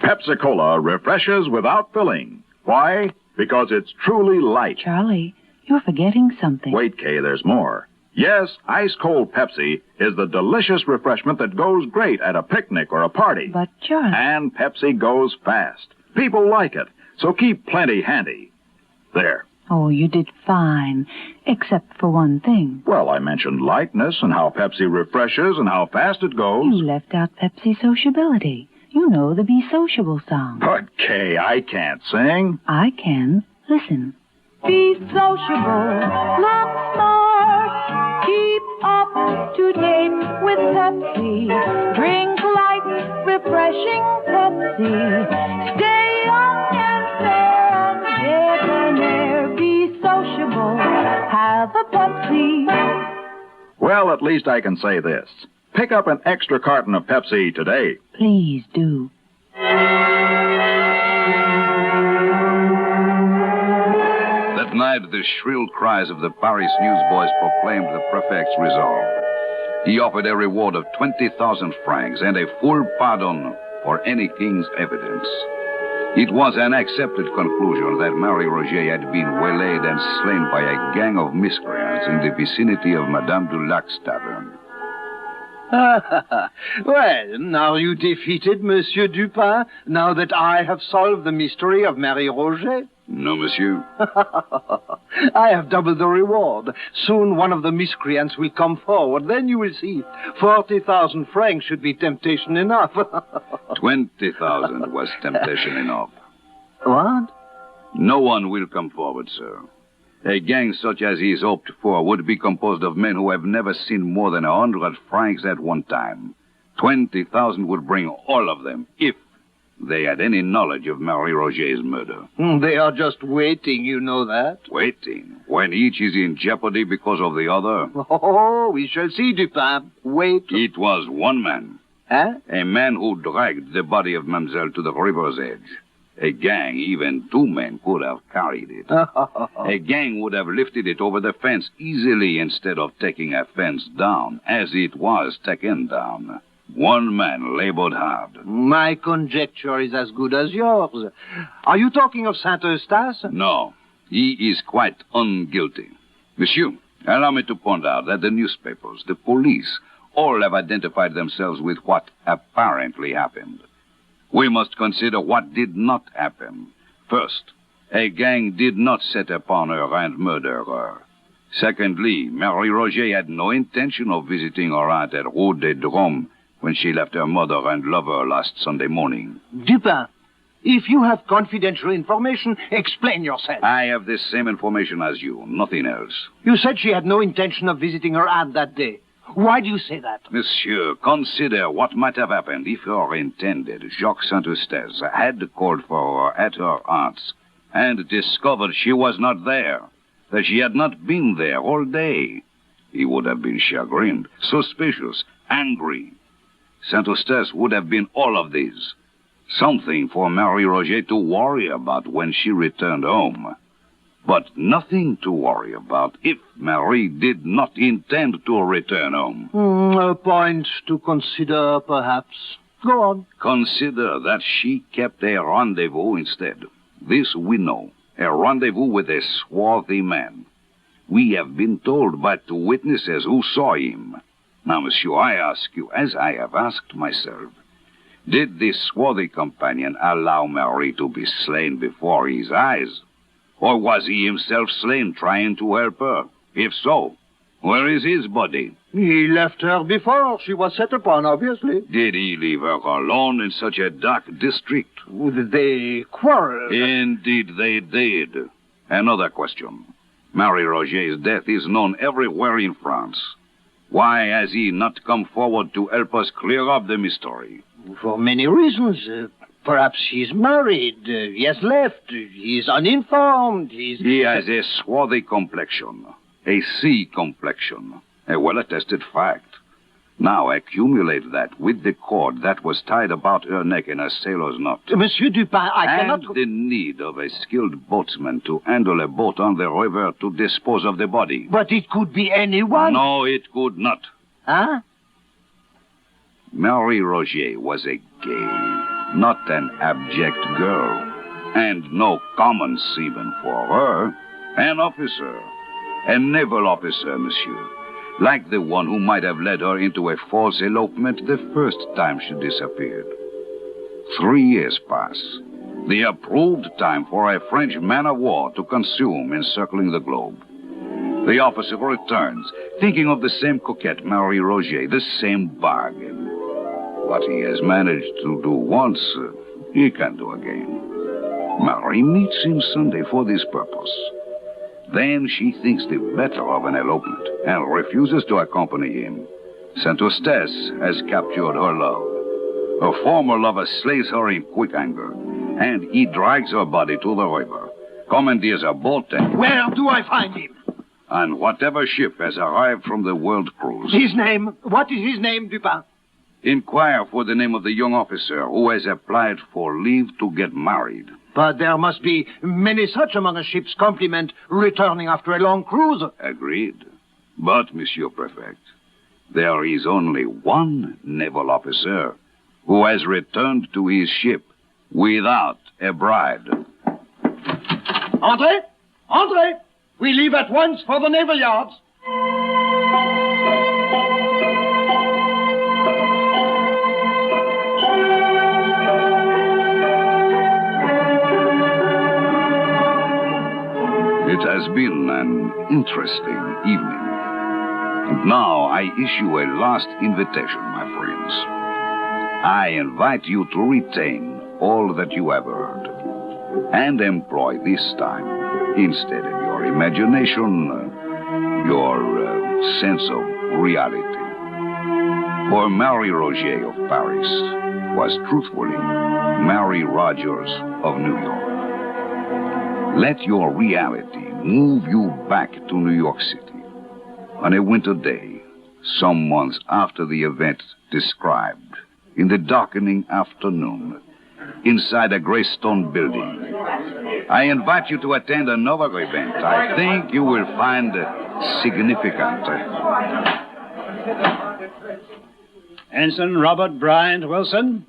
Pepsi-Cola refreshes without filling. Why? Because it's truly light. Charlie, you're forgetting something. Wait, Kay, there's more. Yes, ice-cold Pepsi is the delicious refreshment that goes great at a picnic or a party. But, Charlie... And Pepsi goes fast. People like it, so keep plenty handy. There. Oh, you did fine, except for one thing. Well, I mentioned lightness and how Pepsi refreshes and how fast it goes. You left out Pepsi sociability. You know the Be Sociable song. But, Kay, I can't sing. I can. Listen. Be sociable, look smart, keep up to date with Pepsi. Drink light, refreshing Pepsi. Stay young and fair and debonair. Be sociable, have a Pepsi. Well, at least I can say this. Pick up an extra carton of Pepsi today. Please do. That night, the shrill cries of the Paris newsboys proclaimed the prefect's resolve. He offered a reward of 20,000 francs and a full pardon for any king's evidence. It was an accepted conclusion that Marie Roger had been waylaid and slain by a gang of miscreants in the vicinity of Madame Dulac's tavern. Well, are you defeated, Monsieur Dupin, now that I have solved the mystery of Marie Roger? No, monsieur. I have doubled the reward. Soon one of the miscreants will come forward. Then you will see. 40,000 francs should be temptation enough. 20,000 was temptation enough. What? No one will come forward, sir. A gang such as he is hoped for would be composed of men who have never seen more than 100 francs at one time. 20,000 would bring all of them, if they had any knowledge of Marie Roget's murder. They are just waiting, you know that. Waiting? When each is in jeopardy because of the other? Oh, we shall see, Dupin. Wait. It was one man. Huh? A man who dragged the body of Mademoiselle to the river's edge. A gang, even 2 men, could have carried it. A gang would have lifted it over the fence easily instead of taking a fence down, as it was taken down. One man labored hard. My conjecture is as good as yours. Are you talking of Saint-Eustache? No, he is quite unguilty. Monsieur, allow me to point out that the newspapers, the police, all have identified themselves with what apparently happened. We must consider what did not happen. First, a gang did not set upon her and murder her. Secondly, Marie Roget had no intention of visiting her aunt at Rue des Drômes when she left her mother and lover last Sunday morning. Dupin, if you have confidential information, explain yourself. I have the same information as you, nothing else. You said she had no intention of visiting her aunt that day. Why do you say that? Monsieur, consider what might have happened if her intended, Jacques Saint-Eustache, had called for her at her aunt's and discovered she was not there, that she had not been there all day. He would have been chagrined, suspicious, angry. Saint-Eustache would have been all of these. Something for Marie Roget to worry about when she returned home. But nothing to worry about if Marie did not intend to return home. A point to consider, perhaps. Go on. Consider that she kept a rendezvous instead. This we know. A rendezvous with a swarthy man. We have been told by 2 witnesses who saw him. Now, monsieur, I ask you, as I have asked myself, did this swarthy companion allow Marie to be slain before his eyes? Or was he himself slain trying to help her? If so, where is his body? He left her before she was set upon, obviously. Did he leave her alone in such a dark district? They quarreled. Indeed they did. Another question. Marie Roget's death is known everywhere in France. Why has he not come forward to help us clear up the mystery? For many reasons. Perhaps he's married. He has left. He's uninformed. He has a swarthy complexion. A sea complexion. A well-attested fact. Now accumulate that with the cord that was tied about her neck in a sailor's knot. Monsieur Dupin, I cannot... And the need of a skilled boatsman to handle a boat on the river to dispose of the body. But it could be anyone. No, it could not. Huh? Marie Roget was a gay, not an abject girl. And no common seaman for her. An officer. A naval officer, monsieur. Like the one who might have led her into a false elopement the first time she disappeared. 3 years pass. The approved time for a French man-of-war to consume encircling the globe. The officer returns, thinking of the same coquette, Marie Roget, the same bargain. What he has managed to do once, he can do again. Marie meets him Sunday for this purpose. Then she thinks the better of an elopement and refuses to accompany him. Saint-Eustache has captured her love. Her former lover slays her in quick anger, and he drags her body to the river, commandeers a boat and... Where do I find him? On whatever ship has arrived from the world cruise. His name? What is his name, Dupin? Inquire for the name of the young officer who has applied for leave to get married. But there must be many such among a ship's complement returning after a long cruise. Agreed. But, Monsieur Prefect, there is only one naval officer who has returned to his ship without a bride. Andre! Andre! We leave at once for the naval yards. It has been an interesting evening. And now I issue a last invitation, my friends. I invite you to retain all that you have heard. and employ this time, instead of your imagination, your sense of reality. For Marie Roger of Paris was truthfully Mary Rogers of New York. Let your reality move you back to New York City on a winter day, some months after the event described, in the darkening afternoon, inside a gray stone building. I invite you to attend another event I think you will find significant. Ensign Robert Bryant Wilson.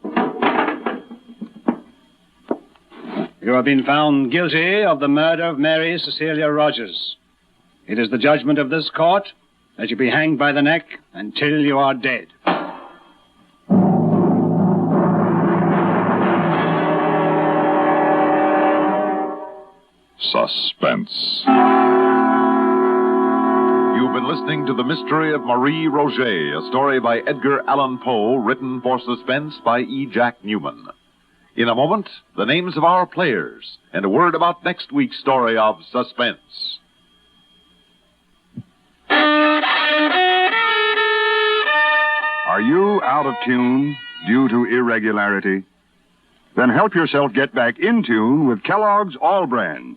You have been found guilty of the murder of Mary Cecilia Rogers. It is the judgment of this court that you be hanged by the neck until you are dead. Suspense. You've been listening to The Mystery of Marie Roget, a story by Edgar Allan Poe, written for Suspense by E. Jack Newman. In a moment, the names of our players and a word about next week's story of Suspense. Are you out of tune due to irregularity? Then help yourself get back in tune with Kellogg's All Brand.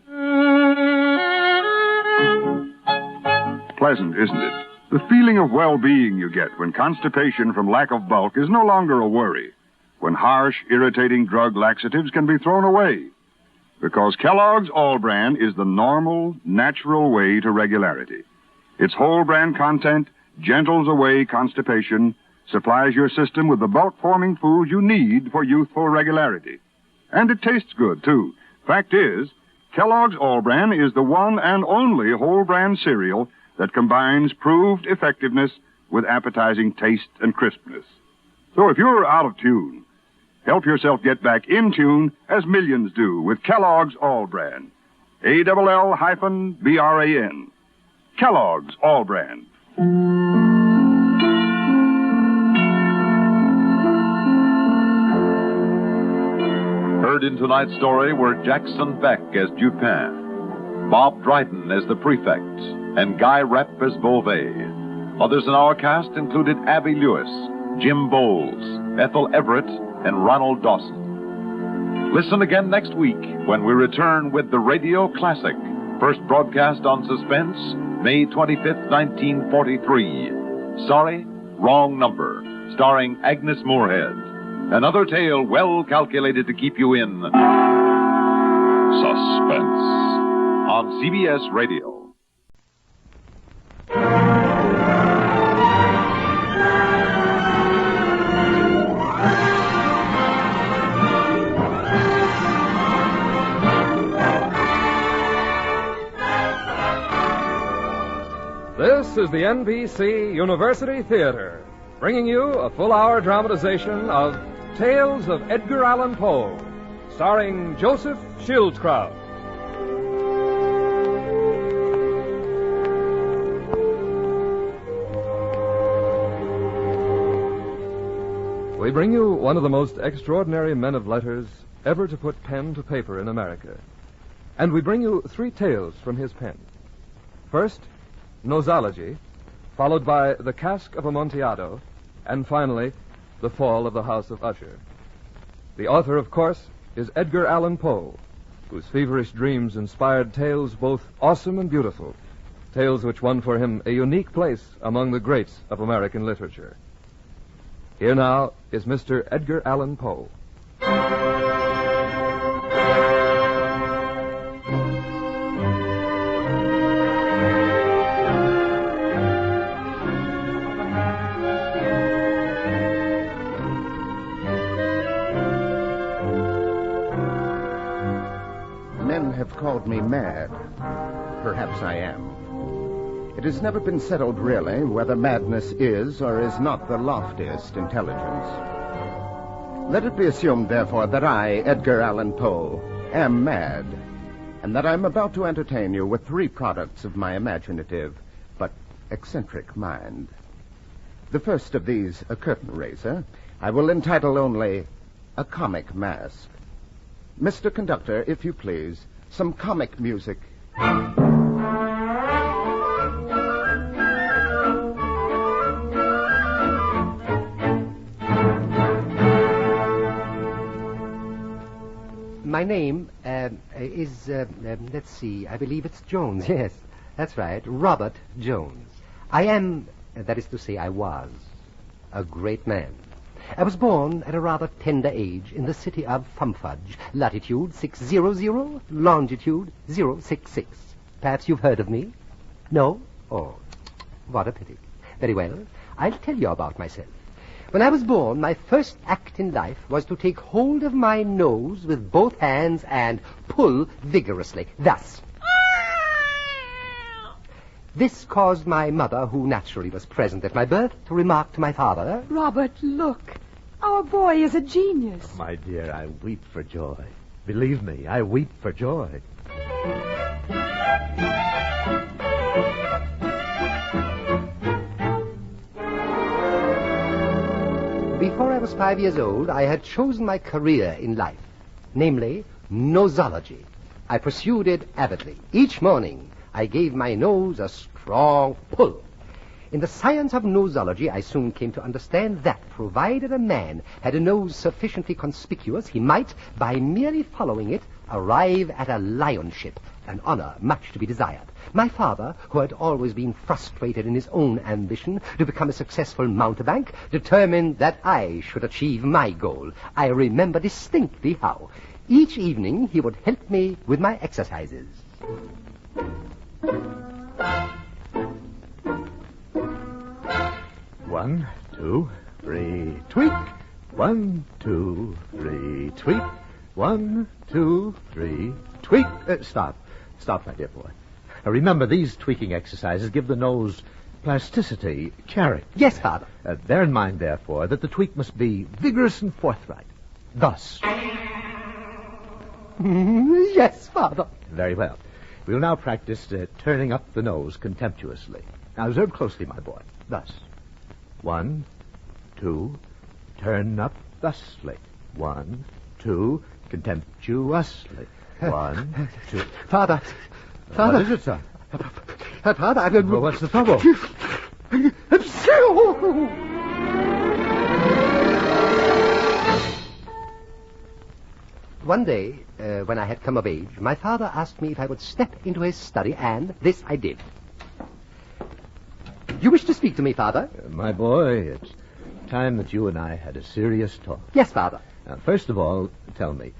Pleasant, isn't it? The feeling of well-being you get when constipation from lack of bulk is no longer a worry, when harsh, irritating drug laxatives can be thrown away. Because Kellogg's All Brand is the normal, natural way to regularity. Its whole brand content gentles away constipation, supplies your system with the bulk-forming foods you need for youthful regularity. And it tastes good, too. Fact is, Kellogg's All Brand is the one and only whole brand cereal that combines proved effectiveness with appetizing taste and crispness. So if you're out of tune, help yourself get back in tune as millions do with Kellogg's All Brand. ALL-BRAN. Kellogg's All Brand. Heard in tonight's story were Jackson Beck as Dupin, Bob Dryden as the prefect, and Guy Repp as Beauvais. Others in our cast included Abby Lewis, Jim Bowles, Ethel Everett, and Ronald Dawson. Listen again next week when we return with the Radio Classic, first broadcast on Suspense, May 25th, 1943. Sorry, Wrong Number, starring Agnes Moorehead. Another tale well calculated to keep you in suspense on CBS Radio. This is the NBC University Theater, bringing you a full-hour dramatization of Tales of Edgar Allan Poe, starring Joseph Schildkraut. We bring you one of the most extraordinary men of letters ever to put pen to paper in America. And we bring you 3 tales from his pen. First, Nosology, followed by The Cask of Amontillado, and finally, The Fall of the House of Usher. The author, of course, is Edgar Allan Poe, whose feverish dreams inspired tales both awesome and beautiful, tales which won for him a unique place among the greats of American literature. Here now is Mr. Edgar Allan Poe. Called me mad. Perhaps I am. It has never been settled really whether madness is or is not the loftiest intelligence. Let it be assumed, therefore, that I, Edgar Allan Poe, am mad, and that I'm about to entertain you with 3 products of my imaginative but eccentric mind. The first of these, a curtain raiser, I will entitle only A Comic Mask. Mr. Conductor, if you please, some comic music. My name is, let's see, I believe it's Jones. Yes, that's right, Robert Jones. I am, that is to say, I was, a great man. I was born at a rather tender age in the city of Fumfudge, latitude 600, longitude 066. Perhaps you've heard of me? No? Oh, what a pity. Very well, I'll tell you about myself. When I was born, my first act in life was to take hold of my nose with both hands and pull vigorously, thus. This caused my mother, who naturally was present at my birth, to remark to my father, Robert, look. Our boy is a genius. My dear, I weep for joy. Believe me, I weep for joy. Before I was 5 years old, I had chosen my career in life, namely, nosology. I pursued it avidly. Each morning, I gave my nose a strong pull. In the science of nosology, I soon came to understand that, provided a man had a nose sufficiently conspicuous, he might, by merely following it, arrive at a lionship, an honor much to be desired. My father, who had always been frustrated in his own ambition to become a successful mountebank, determined that I should achieve my goal. I remember distinctly how. Each evening he would help me with my exercises. 1, 2, 3, tweak. 1, 2, 3, tweak. 1, 2, 3, tweak. Stop, my dear boy. Now remember, these tweaking exercises give the nose plasticity, character. Yes, Father. Bear in mind, therefore, that the tweak must be vigorous and forthright. Thus. Yes, Father. Very well. We'll now practice turning up the nose contemptuously. Now observe closely, my boy. Thus. 1, 2, turn up thusly. 1, 2, contemptuously. 1, 2. Father. What is it, son? Father, I've been... Well, what's the trouble? One day, when I had come of age, my father asked me if I would step into his study, and this I did. You wish to speak to me, Father? My boy, it's time that you and I had a serious talk. Yes, Father. First of all, tell me,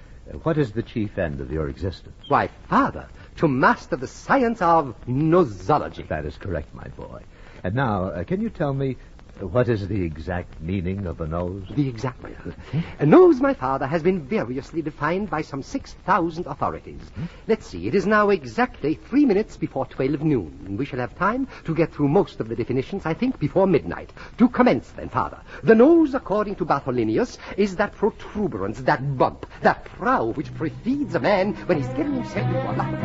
what is the chief end of your existence? Why, Father, to master the science of nosology. That is correct, my boy. And now, can you tell me what is the exact meaning of a nose? The exact meaning. A nose, my father, has been variously defined by some 6,000 authorities. Let's see, it is now exactly 3 minutes before 12 noon. We shall have time to get through most of the definitions, I think, before midnight. To commence, then, Father. The nose, according to Bartholinius, is that protuberance, that bump, that prow which precedes a man when he's getting himself into a lot of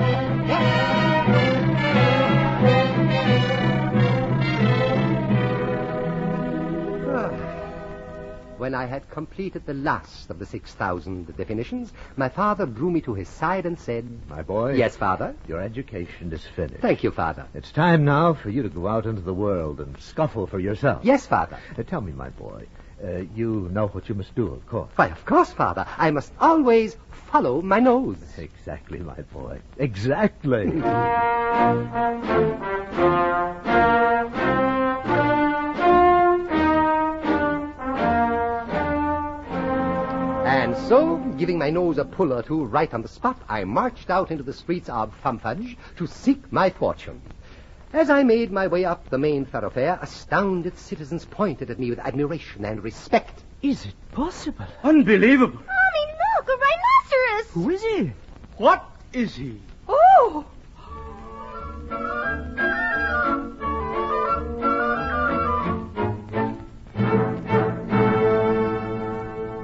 When I had completed the last of the 6,000 definitions, my father drew me to his side and said... My boy? Yes, Father? Your education is finished. Thank you, Father. It's time now for you to go out into the world and scuffle for yourself. Yes, Father. Tell me, my boy, you know what you must do, of course. Why, of course, Father. I must always follow my nose. Exactly, my boy. Exactly. And so, giving my nose a pull or two right on the spot, I marched out into the streets of Fumfudge to seek my fortune. As I made my way up the main thoroughfare, astounded citizens pointed at me with admiration and respect. Is it possible? Unbelievable. Mommy, look, a rhinoceros. Who is he? What is he? Oh!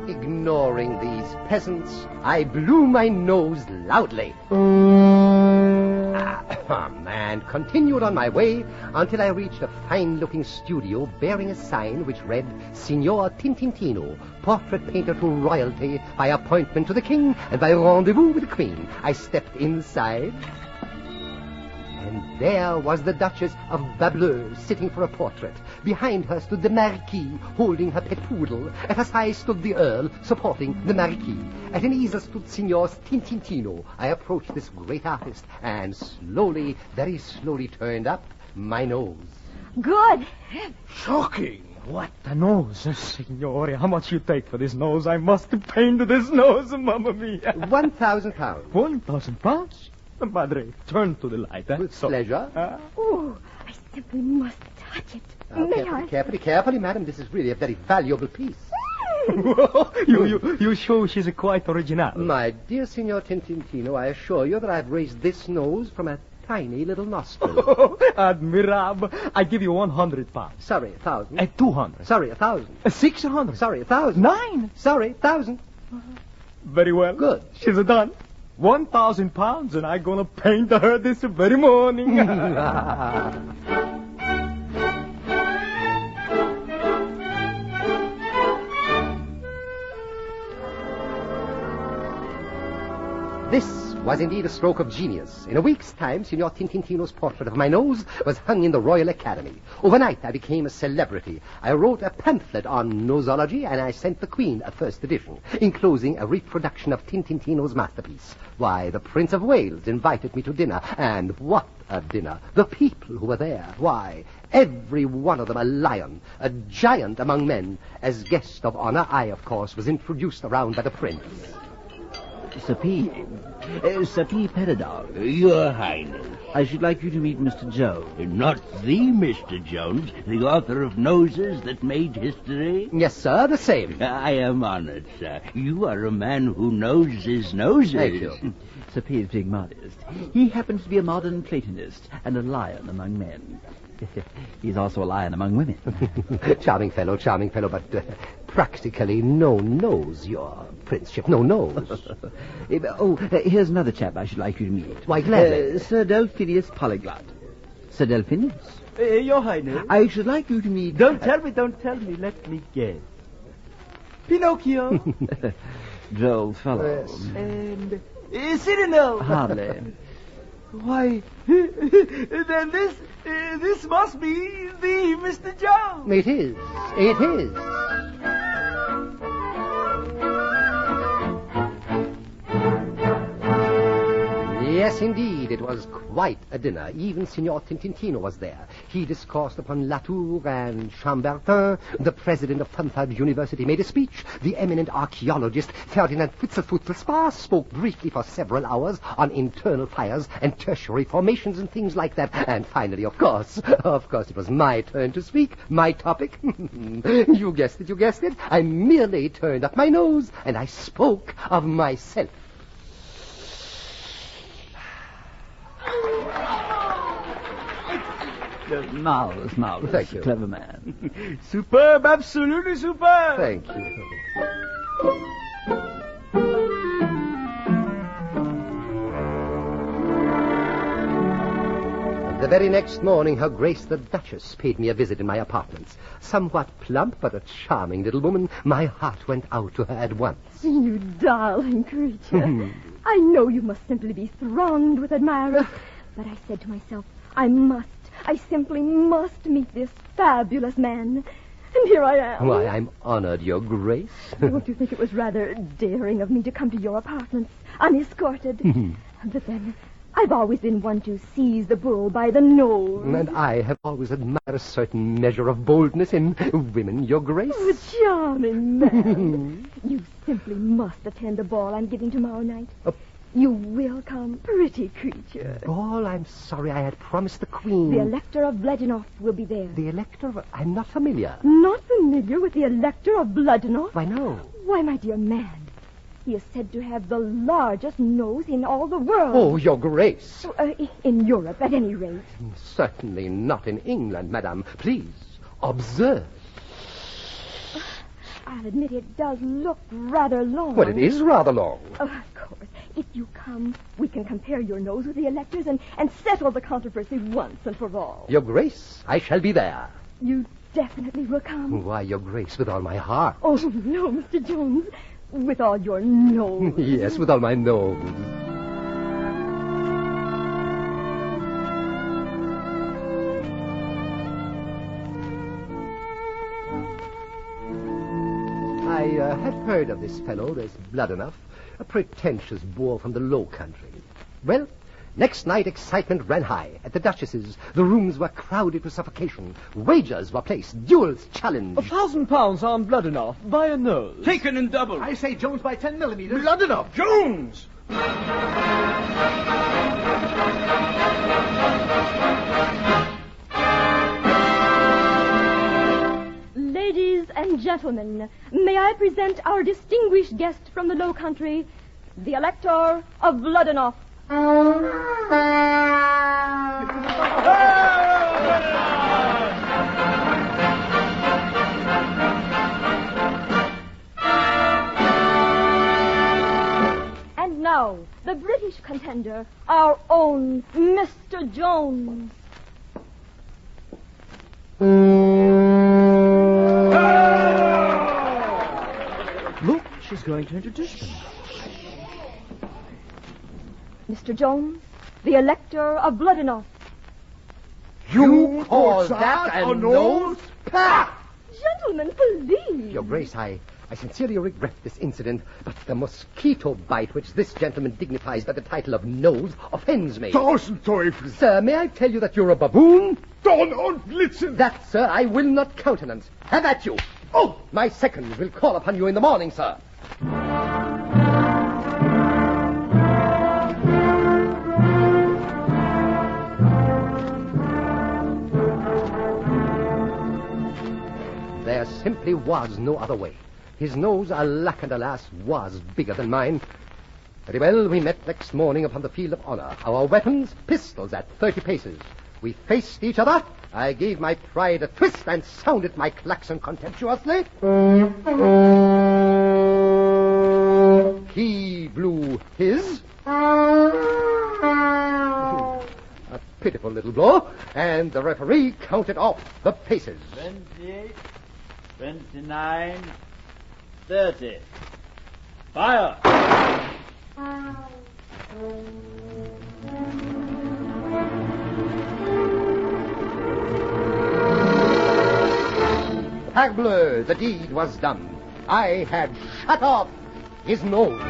Ignoring these peasants, I blew my nose loudly. and continued on my way until I reached a fine-looking studio bearing a sign which read, Signor Tintintino, portrait painter to royalty by appointment to the king and by rendezvous with the queen. I stepped inside, and there was the Duchess of Bableu sitting for a portrait. Behind her stood the Marquis holding her pet poodle. At her side stood the Earl supporting the Marquis. At an easel stood Signor Tintintino. I approached this great artist and slowly, very slowly turned up my nose. Good. Shocking. What a nose, signore. How much you take for this nose? I must paint this nose, mamma mia. 1,000 pounds. 1,000 pounds? Madre, turn to the light. With pleasure. Oh, I simply must touch it. May I? Carefully, madam. This is really a very valuable piece. you show she's quite original. My dear Signor Tintintino, I assure you that I've raised this nose from a tiny little nostril. Admirable. I give you 100 pounds. Sorry, 1,000. 200. Sorry, 1,000. 600. Sorry, 1,000. 9. Sorry, 1,000. Very well. Good. She's done. 1,000 pounds, and I'm gonna paint her this very morning. This was indeed a stroke of genius. In a week's time, Signor Tintintino's portrait of my nose was hung in the Royal Academy. Overnight, I became a celebrity. I wrote a pamphlet on nosology, and I sent the Queen a first edition, enclosing a reproduction of Tintintino's masterpiece. Why, the Prince of Wales invited me to dinner, and what a dinner! The people who were there, why, every one of them a lion, a giant among men. As guest of honor, I, of course, was introduced around by the Prince. Sir P. Peridot. Your Highness. I should like you to meet Mr. Jones. Not the Mr. Jones, the author of Noses That Made History? Yes, sir, the same. I am honored, sir. You are a man who knows his noses. Thank you. Sir P. is being modest. He happens to be a modern Platonist and a lion among men. He's also a lion among women. Charming fellow, but practically no nose, your princeship, no nose. Here's another chap I should like you to meet. Why, gladly. Sir Delphinius Polyglot. Sir Delphinius? Your Highness. I should like you to meet... Don't tell me, let me guess. Pinocchio. Droll fellow. And Cyrano. Hardly. Why, then this must be the Mr. Jones. It is. Yes, indeed, it was quite a dinner. Even Signor Tintintino was there. He discoursed upon Latour and Chambertin. The president of Thamthab University made a speech. The eminent archaeologist Ferdinand Witzelfutzelspa spoke briefly for several hours on internal fires and tertiary formations and things like that. And finally, of course, it was my turn to speak, my topic. You guessed it. I merely turned up my nose and I spoke of myself. Marvelous. Thank you. Clever man. Superb, absolutely superb. Thank you. The very next morning, Her Grace the Duchess paid me a visit in my apartments. Somewhat plump, but a charming little woman. My heart went out to her at once. You darling creature. I know you must simply be thronged with admirers. But I said to myself, I simply must meet this fabulous man. And here I am. Why, I'm honored, Your Grace. Don't you think it was rather daring of me to come to your apartments, unescorted? But then, I've always been one to seize the bull by the nose. And I have always admired a certain measure of boldness in women, Your Grace. Oh, charming man. You simply must attend the ball I'm giving tomorrow night. You will come, pretty creature. Ball? I'm sorry, I had promised the Queen. The Elector of Bluddenhoff will be there. The Elector of... I'm not familiar. Not familiar with the Elector of Bluddenhoff? Why, no. Why, my dear man, he is said to have the largest nose in all the world. Oh, Your Grace. In Europe, at any rate. Certainly not in England, madame. Please, observe. I'll admit it does look rather long. Well, it is rather long. Of course. If you come, we can compare your nose with the elector's and settle the controversy once and for all. Your Grace, I shall be there. You definitely will come. Why, Your Grace, with all my heart. Oh, no, Mr. Jones. With all your nose. Yes, with all my nose. I had heard of this fellow, there's blood enough, a pretentious boor from the Low Country. Well, next night excitement ran high. At the Duchess's, the rooms were crowded to suffocation. Wagers were placed, duels challenged. £1,000 on blood enough by a nose. Taken in double. I say Jones by 10 millimeters. Blood enough. Jones! Ladies and gentlemen, may I present our distinguished guest from the Low Country, the Elector of Bloodenough. And now, the British contender, our own Mr. Jones. Look, she's going to introduce them. Mr. Jones, the Elector of Bloodenough. You call that a nose? Pah! Gentlemen, please. Your Grace, I sincerely regret this incident, but the mosquito bite which this gentleman dignifies by the title of nose offends me. Tausend Teufel. Sir, may I tell you that you're a baboon? Don und Blitzen. That, sir, I will not countenance. Have at you. Oh, my second will call upon you in the morning, sir. There simply was no other way. His nose, alack and alas, was bigger than mine. Very well, we met next morning upon the field of honor. Our weapons, pistols at 30 paces. We faced each other. I gave my pride a twist and sounded my klaxon contemptuously. He blew his. A pitiful little blow, and the referee counted off the paces. 28, 29, 30. Fire! Parbleu, the deed was done. I had shut off his nose.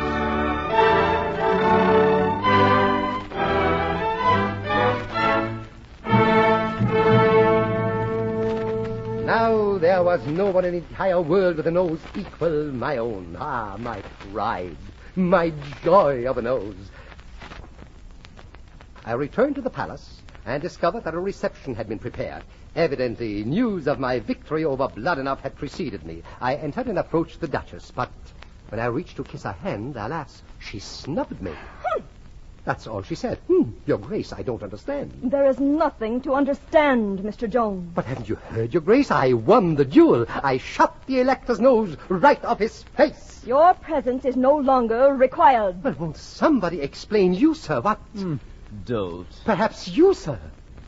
Now there was no one in the entire world with a nose equal my own. Ah, my pride, my joy of a nose. I returned to the palace and discovered that a reception had been prepared. Evidently, news of my victory over Bloodenough had preceded me. I entered and approached the Duchess, but when I reached to kiss her hand, alas, she snubbed me. That's all she said. Your Grace, I don't understand. There is nothing to understand, Mr. Jones. But haven't you heard, Your Grace? I won the duel. I shot the Elector's nose right off his face. Your presence is no longer required. But won't somebody explain you, sir? What? Don't. Perhaps you, sir.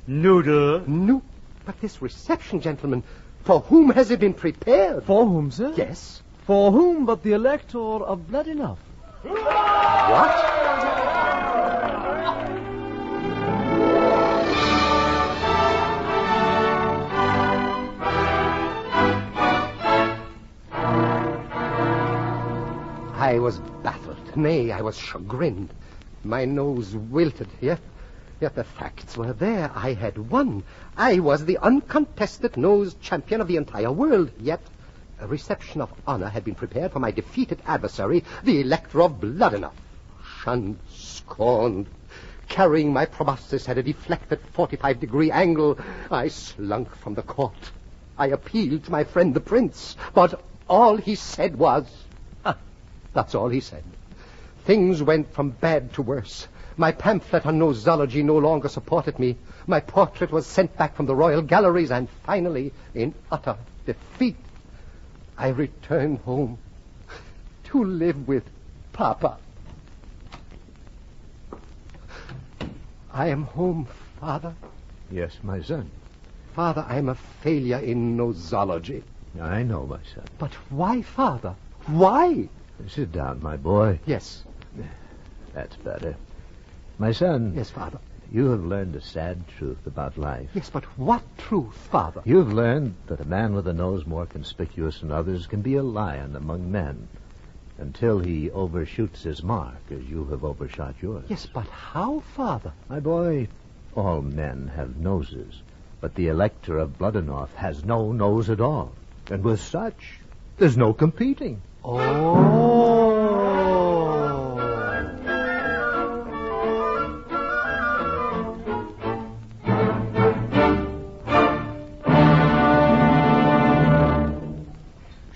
Noodle. No. But this reception, gentlemen, for whom has it been prepared? For whom, sir? Yes. For whom but the Elector of Bloodenough? What? I was baffled. Nay, I was chagrined. My nose wilted, yet the facts were there. I had won. I was the uncontested nose champion of the entire world. Yet a reception of honor had been prepared for my defeated adversary, the Elector of Bloodenough. Shunned, scorned, carrying my proboscis at a deflected 45-degree angle, I slunk from the court. I appealed to my friend the prince, but all he said was... That's all he said. Things went from bad to worse. My pamphlet on nosology no longer supported me. My portrait was sent back from the royal galleries, and finally, in utter defeat, I returned home to live with Papa. I am home, Father. Yes, my son. Father, I am a failure in nosology. I know, my son. But why, Father? Why? Sit down, my boy. Yes. That's better. My son. Yes, Father. You have learned a sad truth about life. Yes, but what truth, Father? You've learned that a man with a nose more conspicuous than others can be a lion among men until he overshoots his mark, as you have overshot yours. Yes, but how, Father? My boy, all men have noses, but the Elector of Bloodenough has no nose at all. And with such, there's no competing. Oh.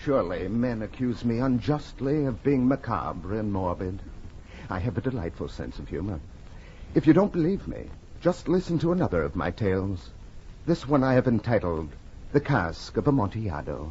Surely men accuse me unjustly of being macabre and morbid. I have a delightful sense of humor. If you don't believe me, just listen to another of my tales. This one I have entitled The Cask of Amontillado.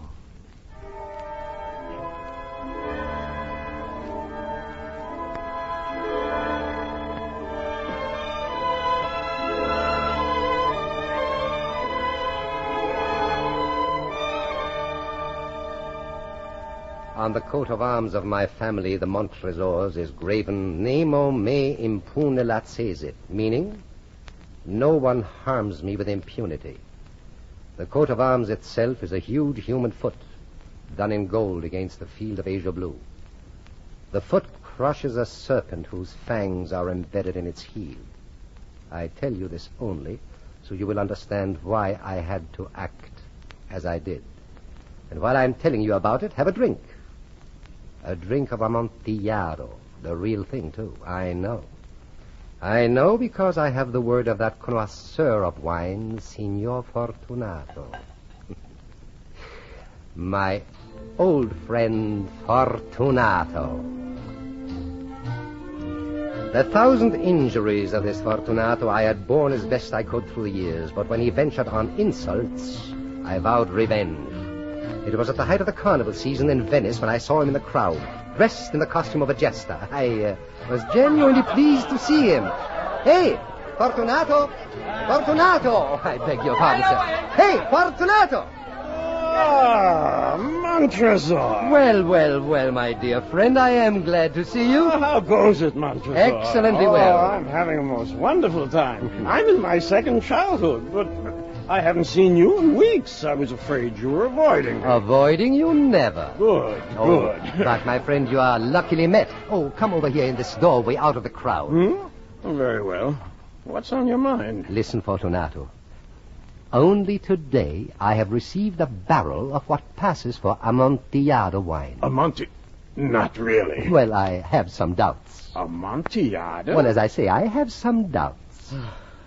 On the coat of arms of my family, the Montresors, is graven Nemo me impune lacessit, meaning, no one harms me with impunity. The coat of arms itself is a huge human foot, done in gold against the field of azure blue. The foot crushes a serpent whose fangs are embedded in its heel. I tell you this only so you will understand why I had to act as I did. And while I'm telling you about it, have a drink. A drink of Amontillado, the real thing, too. I know. I know because I have the word of that connoisseur of wine, Signor Fortunato. My old friend Fortunato. The 1,000 injuries of this Fortunato I had borne as best I could through the years, but when he ventured on insults, I vowed revenge. It was at the height of the carnival season in Venice when I saw him in the crowd, dressed in the costume of a jester. I was genuinely pleased to see him. Hey, Fortunato! Fortunato! I beg your pardon, sir. Hey, Fortunato! Ah, Montresor. Well, my dear friend, I am glad to see you. How goes it, Montresor? Excellently well. I'm having a most wonderful time. I'm in my second childhood, but I haven't seen you in weeks. I was afraid you were avoiding me. Avoiding you? Never. Good. But, my friend, you are luckily met. Oh, come over here in this doorway out of the crowd. Very well. What's on your mind? Listen, Fortunato. Only today I have received a barrel of what passes for Amontillado wine. Not really. Well, I have some doubts. Amontillado? Well, as I say, I have some doubts.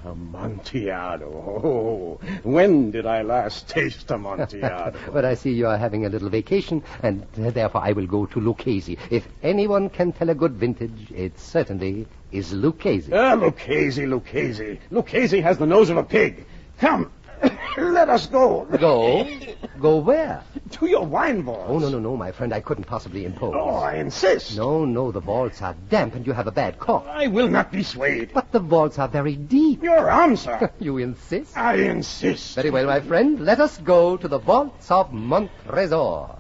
Amontillado. Oh, when did I last taste Amontillado? But I see you are having a little vacation, and therefore I will go to Lucchese. If anyone can tell a good vintage, it certainly is Lucchese. Lucchese. Lucchese has the nose of a pig. Come, let us go. Go? Go where? To your wine vaults. Oh, no, my friend. I couldn't possibly impose. Oh, I insist. No, the vaults are damp and you have a bad cough. I will not be swayed. But the vaults are very deep. Your arm, sir. You insist? I insist. Very well, my friend. Let us go to the vaults of Montresor.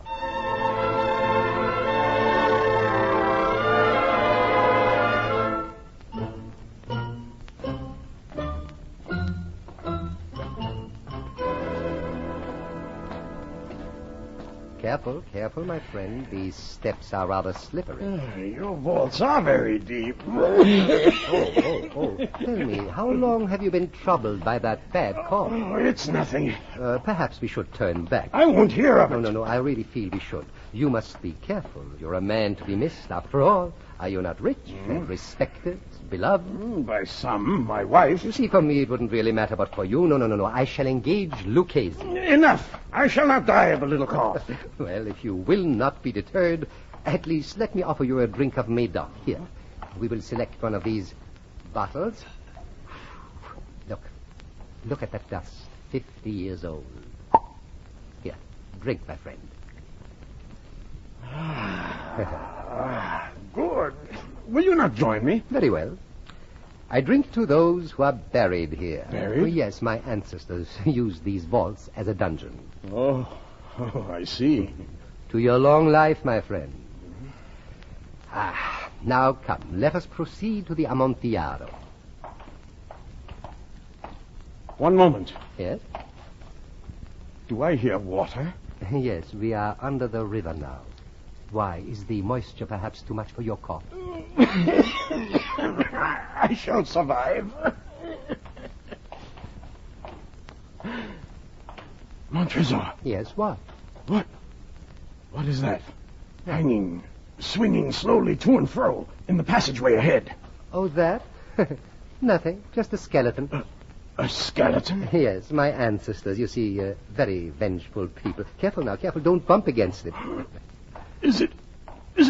Careful, my friend. These steps are rather slippery. Your vaults are very deep. Oh. Tell me, how long have you been troubled by that bad cough? Oh, it's nothing. Perhaps we should turn back. I won't hear of it. No, I really feel we should. You must be careful. You're a man to be missed. After all, are you not rich and respected, beloved? By some, my wife. You see, for me it wouldn't really matter, but for you, no. I shall engage Lucchese. Enough. I shall not die of a little cough. Well, if you will not be deterred, at least let me offer you a drink of Medoc. Here, we will select one of these bottles. Look at that dust. 50 years old. Here, drink, my friend. Good. Will you not join me? Very well. I drink to those who are buried here. Buried? Oh, yes, my ancestors used these vaults as a dungeon. Oh, I see. To your long life, my friend. Now come, let us proceed to the Amontillado. One moment. Yes? Do I hear water? Yes, we are under the river now. Why, is the moisture perhaps too much for your cough? I shall survive. Montresor. Yes, what? What is that? Hanging, swinging slowly to and fro in the passageway ahead. Oh, that? Nothing, just a skeleton. A skeleton? Yes, my ancestors, you see, very vengeful people. Careful now, careful, don't bump against it. Is it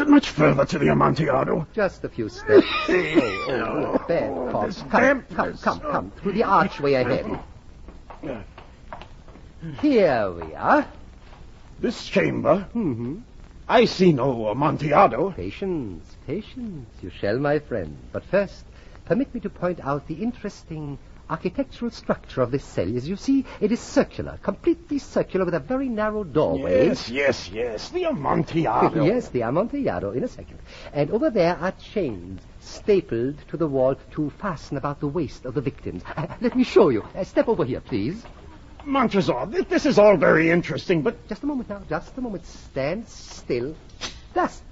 much further to the Amontillado? Just a few steps. Bad cough. Come, through the archway ahead. Here we are. This chamber? Mm-hmm. I see no Amontillado. Patience. You shall, my friend. But first, permit me to point out the interesting architectural structure of this cell. As you see, it is circular, completely circular, with a very narrow doorway. Yes, the Amontillado. Yes, the Amontillado, in a second. And over there are chains stapled to the wall to fasten about the waist of the victims. Let me show you. Step over here, please. Montresor, this is all very interesting, but... Just a moment now, just a moment. Stand still. Thus.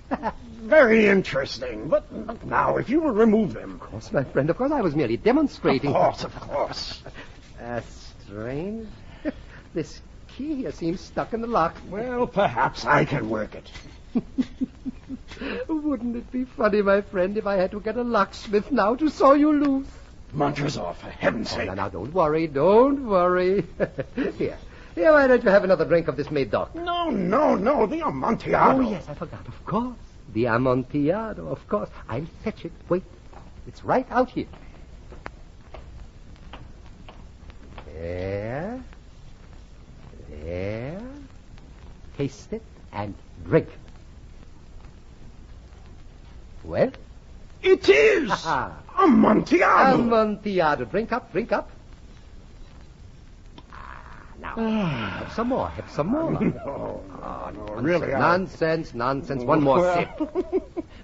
Very interesting, but now, if you will remove them... Of course, my friend, of course. I was merely demonstrating... Of course. Strange. This key here seems stuck in the lock. Well, perhaps I can work it. Wouldn't it be funny, my friend, if I had to get a locksmith now to saw you loose? Montresor, for heaven's sake. Now, don't worry. Here, why don't you have another drink of this Médoc? No, the Amontillado. Oh, yes, I forgot, of course. The Amontillado, of course. I'll fetch it. Wait, it's right out here. There. Taste it and drink. Well? It is! Amontillado! Amontillado. Drink up. Now, have some more. No, really. Nonsense. One more sip.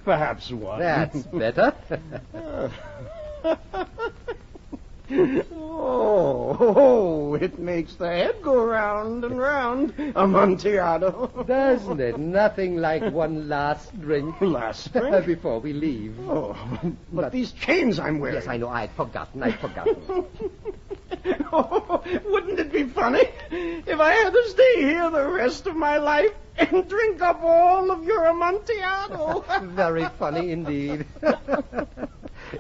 Perhaps one. That's better. Oh, it makes the head go round and round. Amontillado. Doesn't it? Nothing like one last drink. Last drink? Before we leave. Oh, but these chains I'm wearing. Yes, I know. I'd forgotten. Oh, wouldn't it be funny if I had to stay here the rest of my life and drink up all of your Amontillado? Very funny indeed.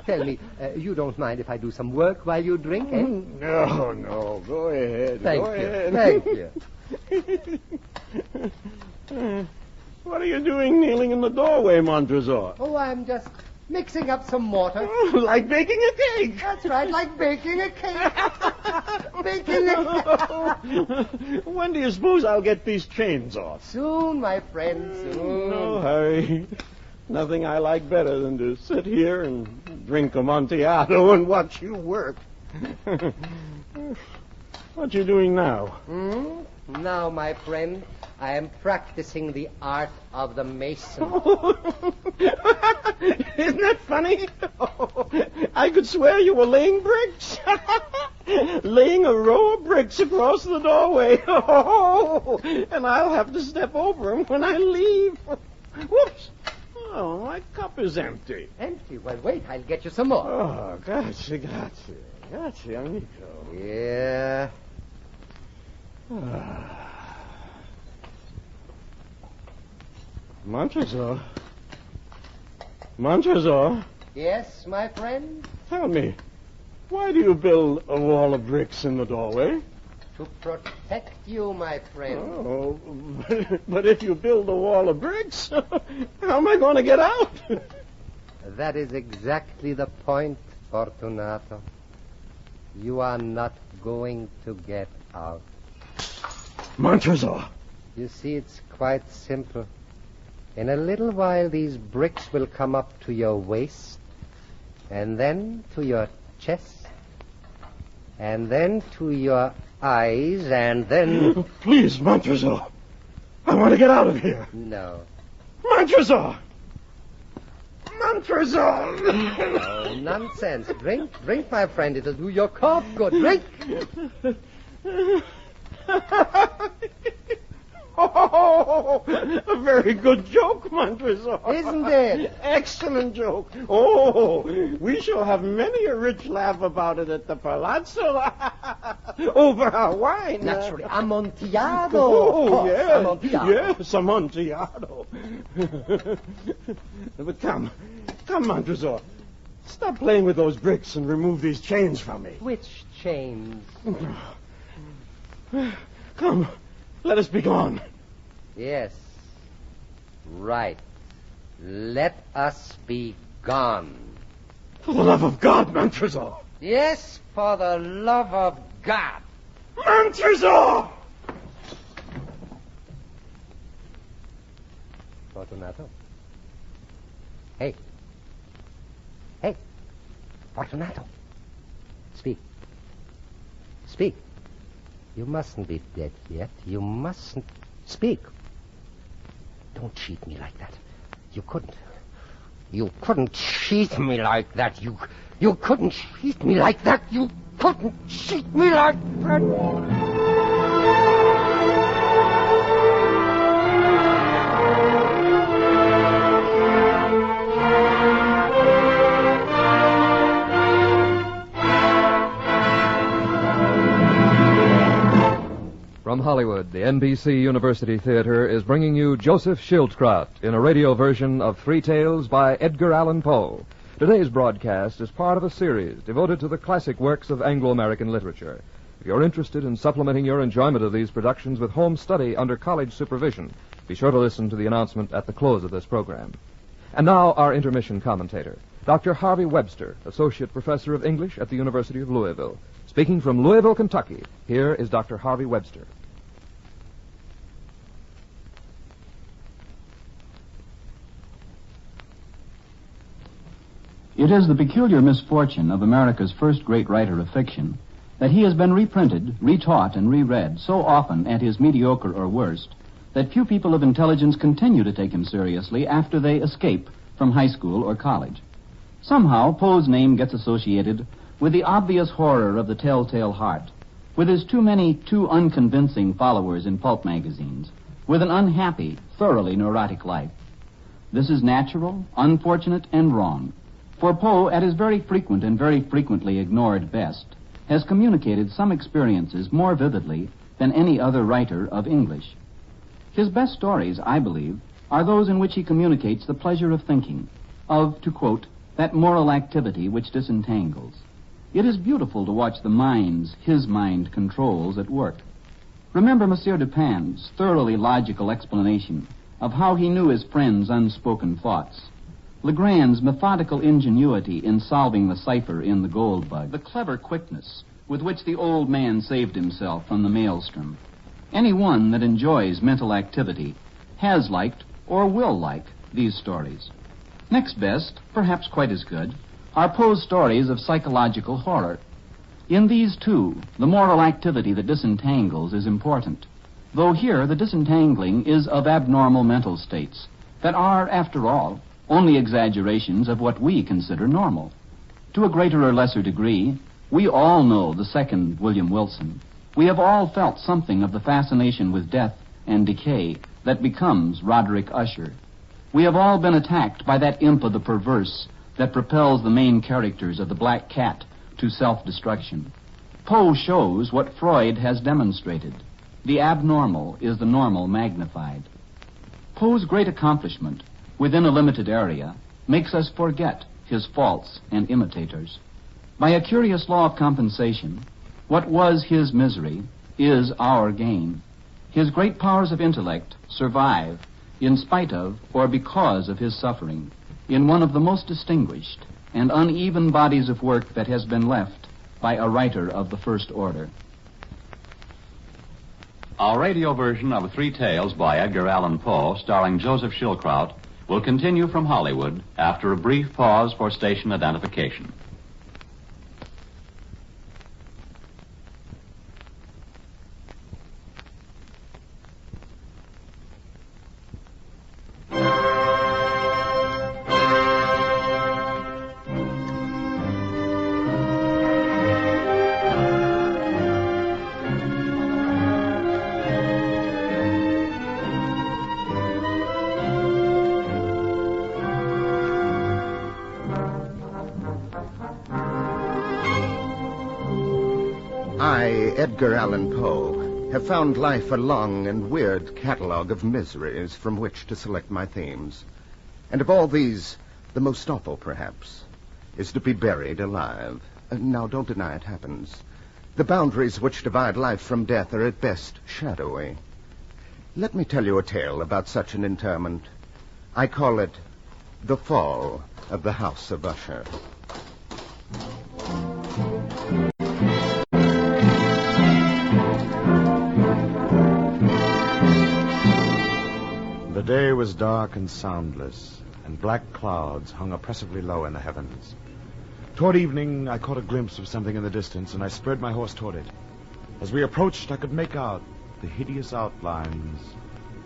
Tell me, you don't mind if I do some work while you drink, eh? No. Go ahead. Thank you. What are you doing kneeling in the doorway, Montresor? Oh, I'm just mixing up some mortar. Like baking a cake. That's right, like baking a cake. When do you suppose I'll get these chains off? Soon, my friend, soon. No hurry. Nothing I like better than to sit here and drink Amontillado and watch you work. What you doing now? Now, my friend, I am practicing the art of the mason. Isn't that funny? I could swear you were laying bricks. Laying a row of bricks across the doorway. And I'll have to step over them when I leave. Whoops. Oh, my cup is empty. Empty? Well, wait, I'll get you some more. Oh, grazie, amico. Yeah. Montresor? Yes, my friend? Tell me, why do you build a wall of bricks in the doorway? To protect you, my friend. Oh, but if you build a wall of bricks, how am I going to get out? That is exactly the point, Fortunato. You are not going to get out. Montresor. You see, it's quite simple. In a little while, these bricks will come up to your waist, And then to your chest. And then to your eyes, and then... Please, Montresor. I want to get out of here. No. Montresor! Montresor! Oh, nonsense. Drink, my friend. It'll do your cough good. Drink! Oh, a very good joke, Montresor. Isn't it? Excellent joke. Oh, we shall have many a rich laugh about it at the Palazzo. Over our wine. Naturally. Amontillado. Oh, yes. Amontillado. Yes, Amontillado. But come, Montresor. Stop playing with those bricks and remove these chains from me. Which chains? Come, let us be gone. Yes. Right. Let us be gone. For the love of God, Montresor. Yes, for the love of God. Montresor! Fortunato. Hey. Hey. Fortunato. Speak. Speak. You mustn't be dead yet. You mustn't... Speak. Don't cheat me like that. You couldn't. You couldn't cheat me like that. You couldn't cheat me like that. You couldn't cheat me like that. From Hollywood, the NBC University Theater is bringing you Joseph Schildkraut in a radio version of Three Tales by Edgar Allan Poe. Today's broadcast is part of a series devoted to the classic works of Anglo-American literature. If you're interested in supplementing your enjoyment of these productions with home study under college supervision, be sure to listen to the announcement at the close of this program. And now, our intermission commentator, Dr. Harvey Webster, Associate Professor of English at the University of Louisville. Speaking from Louisville, Kentucky, here is Dr. Harvey Webster. It is the peculiar misfortune of America's first great writer of fiction that he has been reprinted, retaught, and reread so often at his mediocre or worst that few people of intelligence continue to take him seriously after they escape from high school or college. Somehow, Poe's name gets associated with the obvious horror of the telltale heart, with his too many, too unconvincing followers in pulp magazines, with an unhappy, thoroughly neurotic life. This is natural, unfortunate, and wrong. For Poe, at his very frequent and very frequently ignored best, has communicated some experiences more vividly than any other writer of English. His best stories, I believe, are those in which he communicates the pleasure of thinking, of, to quote, that moral activity which disentangles. It is beautiful to watch the minds his mind controls at work. Remember Monsieur Dupin's thoroughly logical explanation of how he knew his friend's unspoken thoughts. Legrand's methodical ingenuity in solving the cipher in The Gold Bug. The clever quickness with which the old man saved himself from the maelstrom. Anyone that enjoys mental activity has liked or will like these stories. Next best, perhaps quite as good, are Poe's stories of psychological horror. In these, too, the moral activity that disentangles is important, though here the disentangling is of abnormal mental states that are, after all, only exaggerations of what we consider normal. To a greater or lesser degree, we all know the second William Wilson. We have all felt something of the fascination with death and decay that becomes Roderick Usher. We have all been attacked by that imp of the perverse that propels the main characters of The Black Cat to self-destruction. Poe shows what Freud has demonstrated. The abnormal is the normal magnified. Poe's great accomplishment within a limited area makes us forget his faults and imitators. By a curious law of compensation, what was his misery is our gain. His great powers of intellect survive in spite of or because of his suffering in one of the most distinguished and uneven bodies of work that has been left by a writer of the first order. Our radio version of Three Tales by Edgar Allan Poe, starring Joseph Schildkraut, will continue from Hollywood after a brief pause for station identification. I, Edgar Allan Poe, have found life a long and weird catalogue of miseries from which to select my themes. And of all these, the most awful, perhaps, is to be buried alive. Now, don't deny it happens. The boundaries which divide life from death are at best shadowy. Let me tell you a tale about such an interment. I call it The Fall of the House of Usher. The day was dark and soundless, and black clouds hung oppressively low in the heavens. Toward evening, I caught a glimpse of something in the distance, and I spurred my horse toward it. As we approached, I could make out the hideous outlines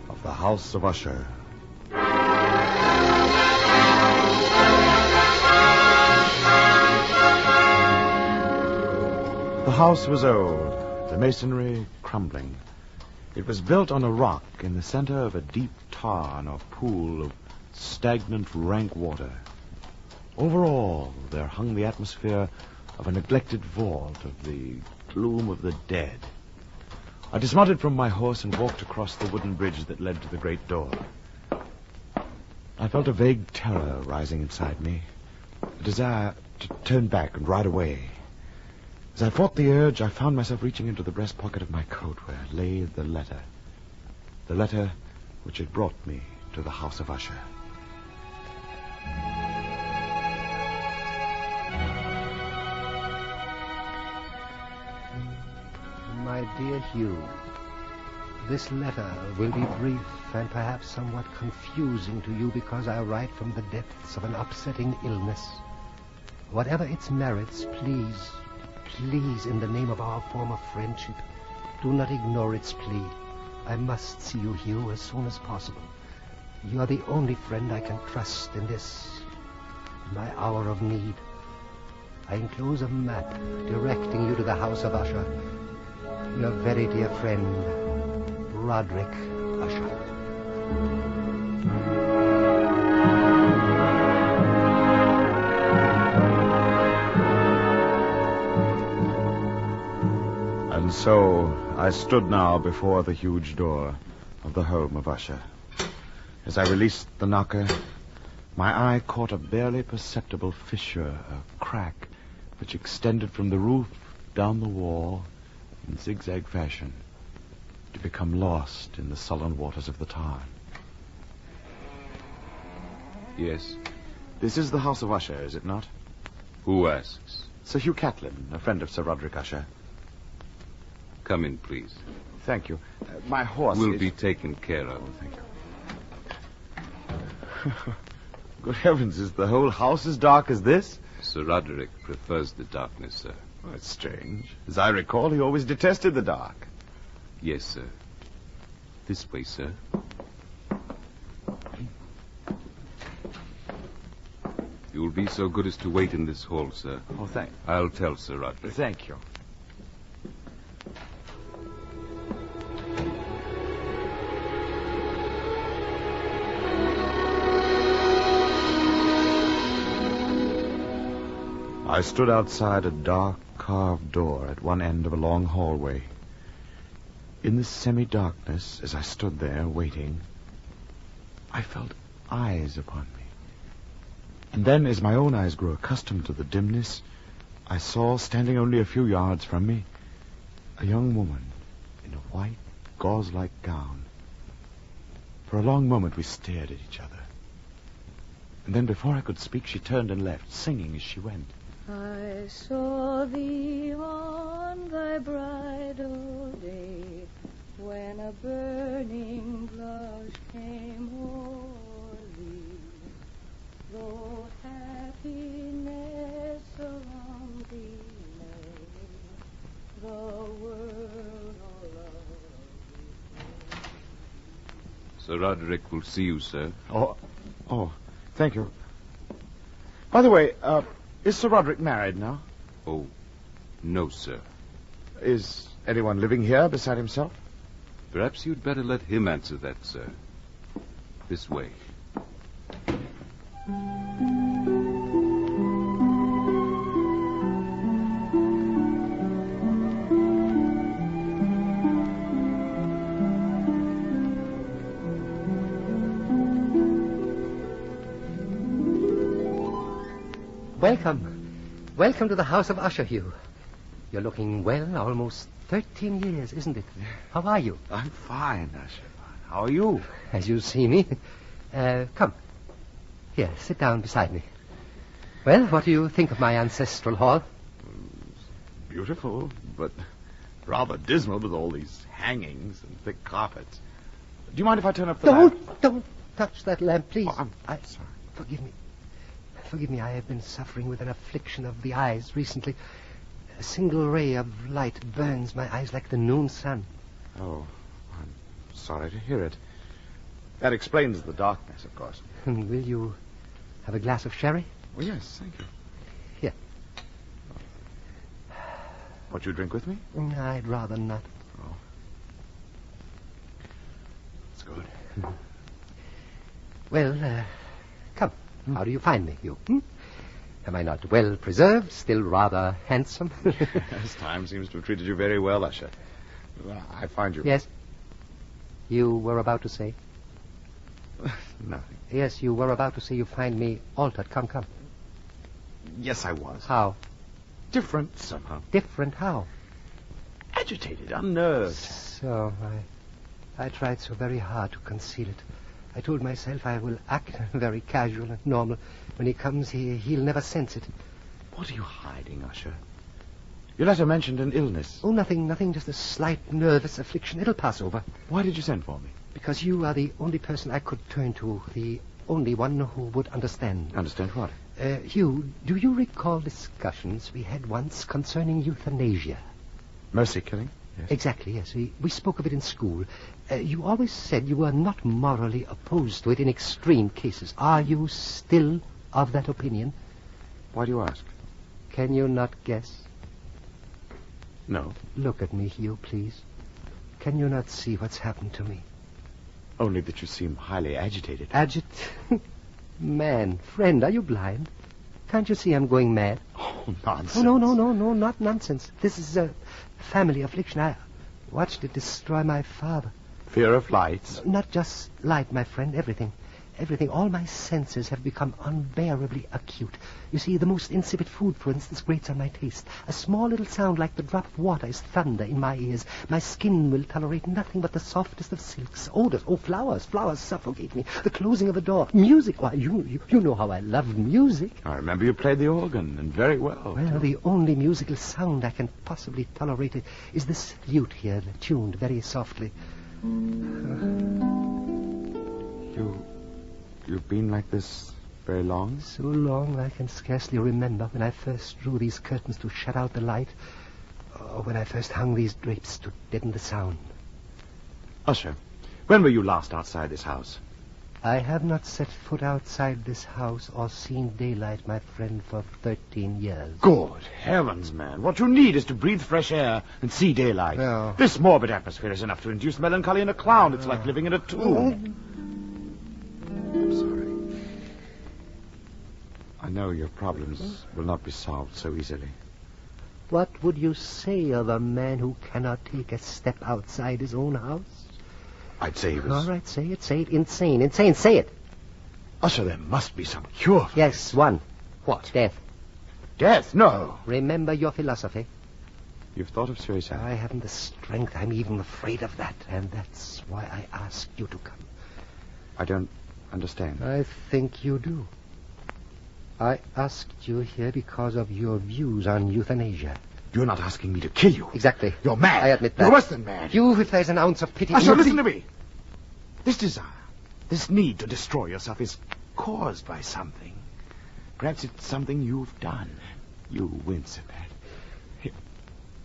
of the House of Usher. The house was old, the masonry crumbling. It was built on a rock in the center of a deep tarn or pool of stagnant, rank water. Over all, there hung the atmosphere of a neglected vault, of the gloom of the dead. I dismounted from my horse and walked across the wooden bridge that led to the great door. I felt a vague terror rising inside me, a desire to turn back and ride away. As I fought the urge, I found myself reaching into the breast pocket of my coat where lay the letter which had brought me to the House of Usher. My dear Hugh, this letter will be brief and perhaps somewhat confusing to you because I write from the depths of an upsetting illness. Whatever its merits, please, in the name of our former friendship, do not ignore its plea. I must see you, Hugh, as soon as possible. You are the only friend I can trust in this, my hour of need. I enclose a map directing you to the House of Usher. Your very dear friend, Roderick Usher. And so I stood now before the huge door of the home of Usher. As I released the knocker, my eye caught a barely perceptible fissure, a crack, which extended from the roof down the wall in zigzag fashion to become lost in the sullen waters of the tarn. Yes? This is the House of Usher, is it not? Who asks? Sir Hugh Catlin, a friend of Sir Roderick Usher. Come in, please. Thank you. My horse will be taken care of. Thank you. Good heavens, is the whole house as dark as this? Sir Roderick prefers the darkness, sir. Oh, that's strange. As I recall, he always detested the dark. Yes, sir. This way, sir. You'll be so good as to wait in this hall, sir. Oh, thank you. I'll tell Sir Roderick. Thank you. I stood outside a dark carved door at one end of a long hallway. In the semi-darkness, as I stood there waiting, I felt eyes upon me. And then, as my own eyes grew accustomed to the dimness, I saw, standing only a few yards from me, a young woman in a white, gauze-like gown. For a long moment we stared at each other. And then, before I could speak, she turned and left, singing as she went. I saw thee on thy bridal day, when a burning blush came o'er thee. Sir Roderick will see you, sir. Oh, thank you. By the way, is Sir Roderick married now? Oh, no, sir. Is anyone living here beside himself? Perhaps you'd better let him answer that, sir. This way. Welcome to the house of Usher, Hugh. You're looking well, almost 13 years, isn't it? How are you? I'm fine, Usher. How are you? As you see me. Come. Here, sit down beside me. Well, what do you think of my ancestral hall? Beautiful, but rather dismal with all these hangings and thick carpets. Do you mind if I turn up the lamp? Don't touch that lamp, please. Oh, I'm sorry. Forgive me, I have been suffering with an affliction of the eyes recently. A single ray of light burns my eyes like the noon sun. Oh, I'm sorry to hear it. That explains the darkness, of course. Will you have a glass of sherry? Oh, yes, thank you. Here. Won't you drink with me? I'd rather not. Oh. That's good. Well, come. How do you find me, Hugh? Am I not well preserved, still rather handsome? Yes, time seems to have treated you very well, Usher. I find you... Yes? You were about to say? Nothing. Yes, you were about to say you find me altered. Come. Yes, I was. How? Different, somehow. Different how? Agitated, unnerved. So, I tried so very hard to conceal it. I told myself I will act very casual and normal. When he comes, he'll never sense it. What are you hiding, Usher? Your letter mentioned an illness. Oh, nothing, just a slight nervous affliction. It'll pass over. Why did you send for me? Because you are the only person I could turn to, the only one who would understand. Understand what? Hugh, do you recall discussions we had once concerning euthanasia? Mercy killing? Yes. Exactly, yes. We spoke of it in school. You always said you were not morally opposed to it in extreme cases. Are you still of that opinion? Why do you ask? Can you not guess? No. Look at me, Hugh, please. Can you not see what's happened to me? Only that you seem highly agitated. Man, friend, are you blind? Can't you see I'm going mad? Oh, nonsense. Oh, no, not nonsense. This is a family affliction. I watched it destroy my father. Fear of lights? Not just light, my friend. Everything. All my senses have become unbearably acute. You see, the most insipid food, for instance, grates on my taste. A small little sound like the drop of water is thunder in my ears. My skin will tolerate nothing but the softest of silks. Odors. Oh, flowers suffocate me. The closing of a door. Music. Why, you know how I love music. I remember you played the organ, and very well. Well, the only musical sound I can possibly tolerate is this flute here, tuned very softly. You've been like this very long? So long I can scarcely remember when I first drew these curtains to shut out the light, or when I first hung these drapes to deaden the sound. Usher, when were you last outside this house? I have not set foot outside this house or seen daylight, my friend, for 13 years. Good heavens, man. What you need is to breathe fresh air and see daylight. Oh. This morbid atmosphere is enough to induce melancholy in a clown. It's like living in a tomb. I'm sorry. I know your problems will not be solved so easily. What would you say of a man who cannot take a step outside his own house? I'd say he was... All right, say it. Insane, say it. Usher, there must be some cure for Yes, one. What? Death. Death? No. Remember your philosophy. You've thought of suicide? I haven't the strength. I'm even afraid of that. And that's why I asked you to come. I don't understand. I think you do. I asked you here because of your views on euthanasia. You're not asking me to kill you. Exactly. You're mad. I admit that. You're worse than mad. You, if there's an ounce of pity... Usher, listen to me. This desire, this need to destroy yourself is caused by something. Perhaps it's something you've done. You wince at that. Here,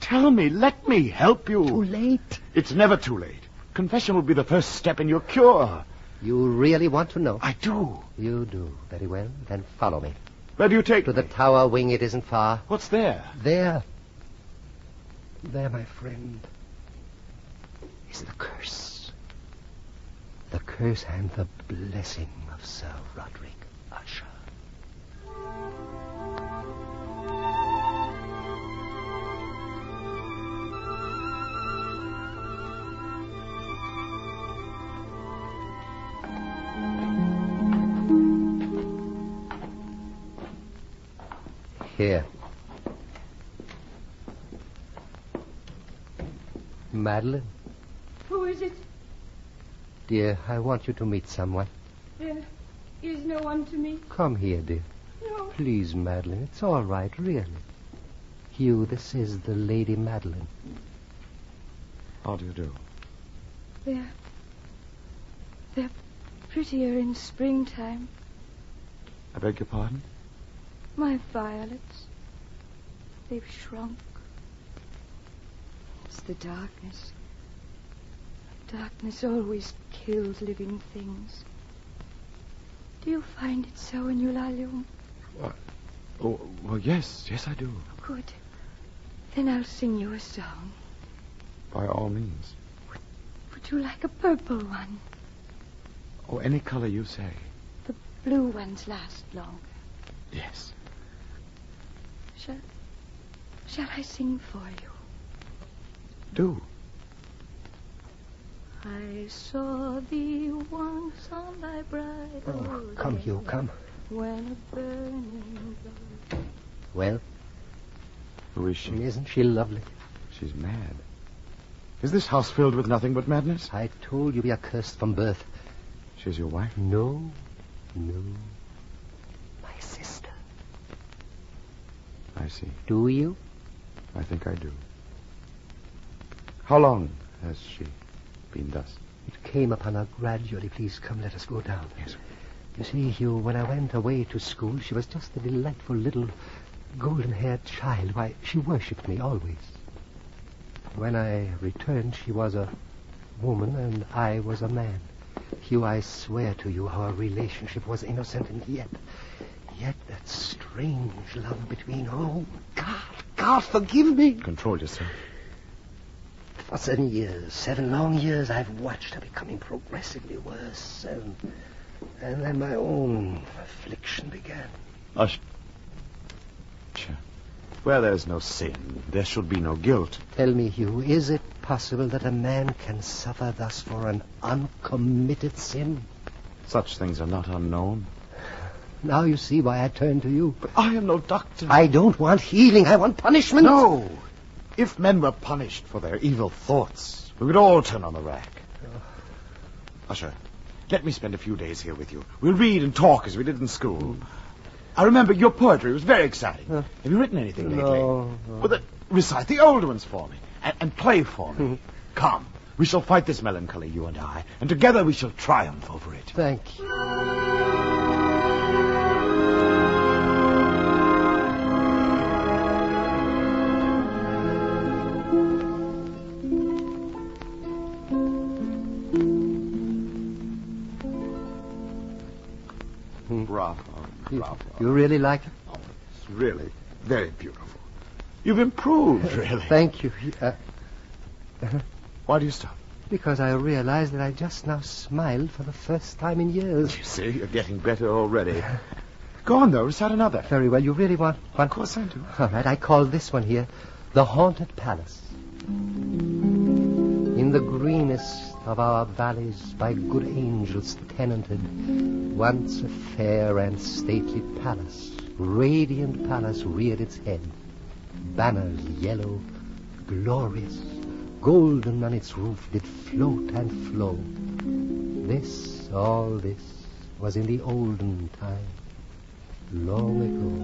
tell me, let me help you. Too late. It's never too late. Confession will be the first step in your cure. You really want to know? I do. You do. Very well. Then follow me. Where do you take To the tower wing. It isn't far. What's there? There. There, my friend, is the curse. The curse and the blessing of Sir Roderick Usher. Here. Madeline, Who is it? dear, I want you to meet someone. There is no one to meet. Come here, dear. No. Please, Madeline. It's all right, really. Hugh, this is the Lady Madeline. How do you do? They're prettier in springtime. I beg your pardon? My violets. They've shrunk. It's the darkness. Darkness always kills living things. Do you find it so in Eulalia? Oh, well, yes, I do. Good. Then I'll sing you a song. By all means. Would you like a purple one? Oh, any color you say. The blue ones last longer. Yes. Shall I sing for you? Do. I saw thee once on thy bridal Oh, come, day, Hugh, come. when a burning glow. Well, Who is she? isn't she lovely? She's mad. Is this house filled with nothing but madness? I told you we are cursed from birth. She's your wife? No. My sister. I see. Do you? I think I do. How long has she been thus? It came upon her gradually. Please come, let us go down. Yes. You see, Hugh, when I went away to school, she was just a delightful little golden-haired child. Why, she worshipped me always. When I returned, she was a woman and I was a man. Hugh, I swear to you our relationship was innocent, and yet that strange love between... Oh, God, forgive me. Control yourself. For 7 long years, I've watched her becoming progressively worse, and then my own affliction began. Usher. Where there's no sin, there should be no guilt. Tell me, Hugh, is it possible that a man can suffer thus for an uncommitted sin? Such things are not unknown. Now you see why I turn to you. But I am no doctor. I don't want healing, I want punishment. No! If men were punished for their evil thoughts, we would all turn on the rack. Usher, let me spend a few days here with you. We'll read and talk as we did in school. I remember your poetry was very exciting. Have you written anything lately? No. Well, then, recite the old ones for me, and play for me. Come, we shall fight this melancholy, you and I, and together we shall triumph over it. Thank you. Bravo. You really like it? Oh, it's really very beautiful. You've improved, really. Thank you. Why do you stop? Because I realized that I just now smiled for the first time in years. You see, you're getting better already. Go on, though. Recite another. Very well. You really want one? Of course I do. All right. I call this one here The Haunted Palace. In the greenest of our valleys, by good angels tenanted, once a fair and stately palace, radiant palace, reared its head. Banners yellow, glorious, golden on its roof did float and flow. All this, was in the olden time, long ago.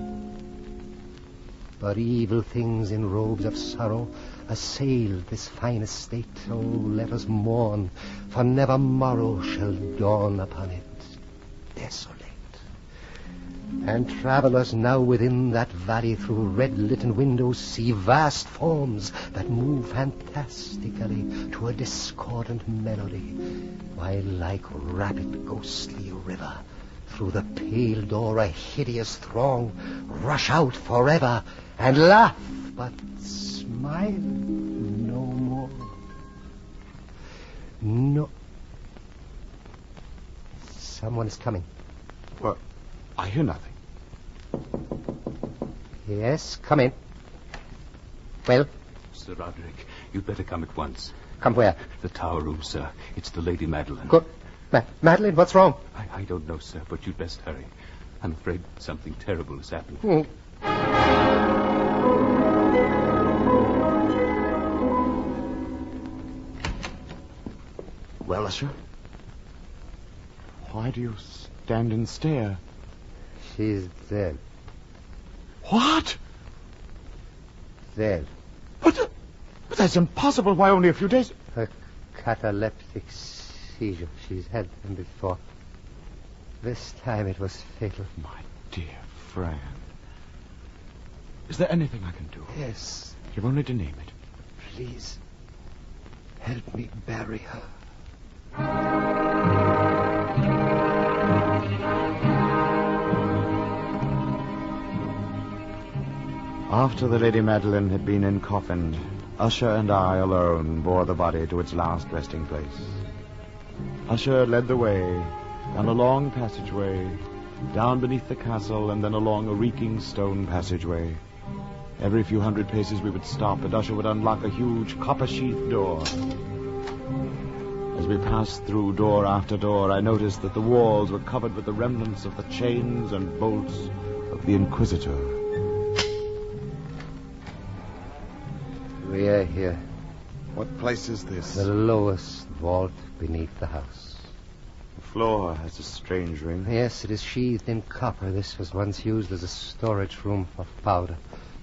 But evil things in robes of sorrow assailed this fine estate. Oh, let us mourn, for never morrow shall dawn upon it desolate. And travelers now within that valley through red-lit windows see vast forms that move fantastically to a discordant melody, while like rapid ghostly river, through the pale door a hideous throng rush out forever and laugh, but smile no more. No. Someone is coming. What? I hear nothing. Yes, come in. Well? Sir Roderick, you'd better come at once. Come where? The tower room, sir. It's the Lady Madeline. Good. Madeline, what's wrong? I don't know, sir, but you'd best hurry. I'm afraid something terrible has happened. Well, Usher? Why do you stand and stare? She's dead. What? Dead. But that's impossible. Why, only a few days... A cataleptic seizure. She's had them before. This time it was fatal. My dear Fran. Is there anything I can do? Yes. You've only to name it. Please, help me bury her. After the Lady Madeline had been encoffined, Usher and I alone bore the body to its last resting place. Usher led the way down a long passageway, down beneath the castle, and then along a reeking stone passageway. Every few hundred paces we would stop, and Usher would unlock a huge copper-sheathed door. As we passed through door after door, I noticed that the walls were covered with the remnants of the chains and bolts of the Inquisitor. We are here. What place is this? The lowest vault beneath the house. The floor has a strange ring. Yes, it is sheathed in copper. This was once used as a storage room for powder.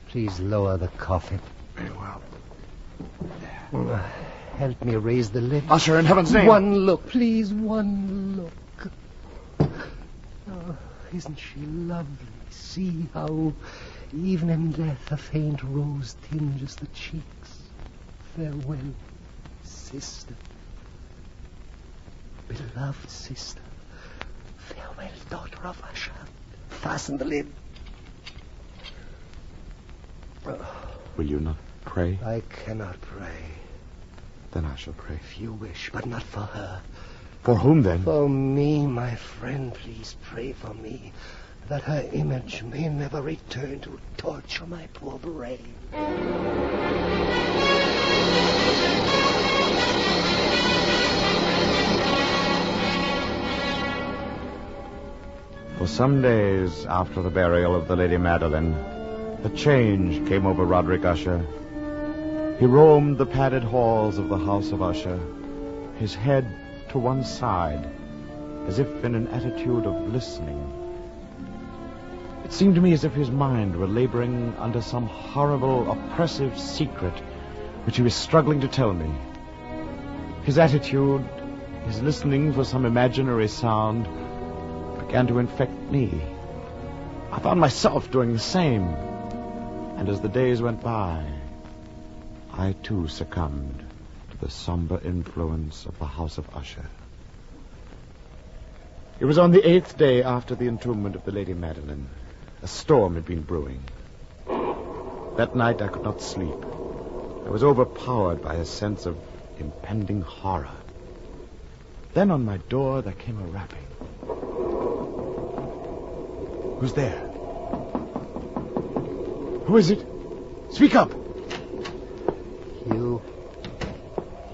Please lower the coffin. Very well. Help me raise the lid. Usher, in heaven's name. One look, please, one look. Oh, isn't she lovely? See how, even in death, a faint rose tinges the cheeks. Farewell, sister. Beloved sister. Farewell, daughter of Usher. Fasten the lid. Will you not pray? I cannot pray. Then I shall pray. If you wish, but not for her. For whom, then? For me, my friend. Please pray for me, that her image may never return to torture my poor brain. For some days after the burial of the Lady Madeline, a change came over Roderick Usher. He roamed the padded halls of the house of Usher, his head to one side, as if in an attitude of listening. It seemed to me as if his mind were laboring under some horrible, oppressive secret which he was struggling to tell me. His attitude, his listening for some imaginary sound, began to infect me. I found myself doing the same. And as the days went by, I too succumbed to the somber influence of the house of Usher. It was on the 8th day after the entombment of the Lady Madeline. A storm had been brewing. That night I could not sleep. I was overpowered by a sense of impending horror. Then on my door there came a rapping. Who's there? Who is it? Speak up!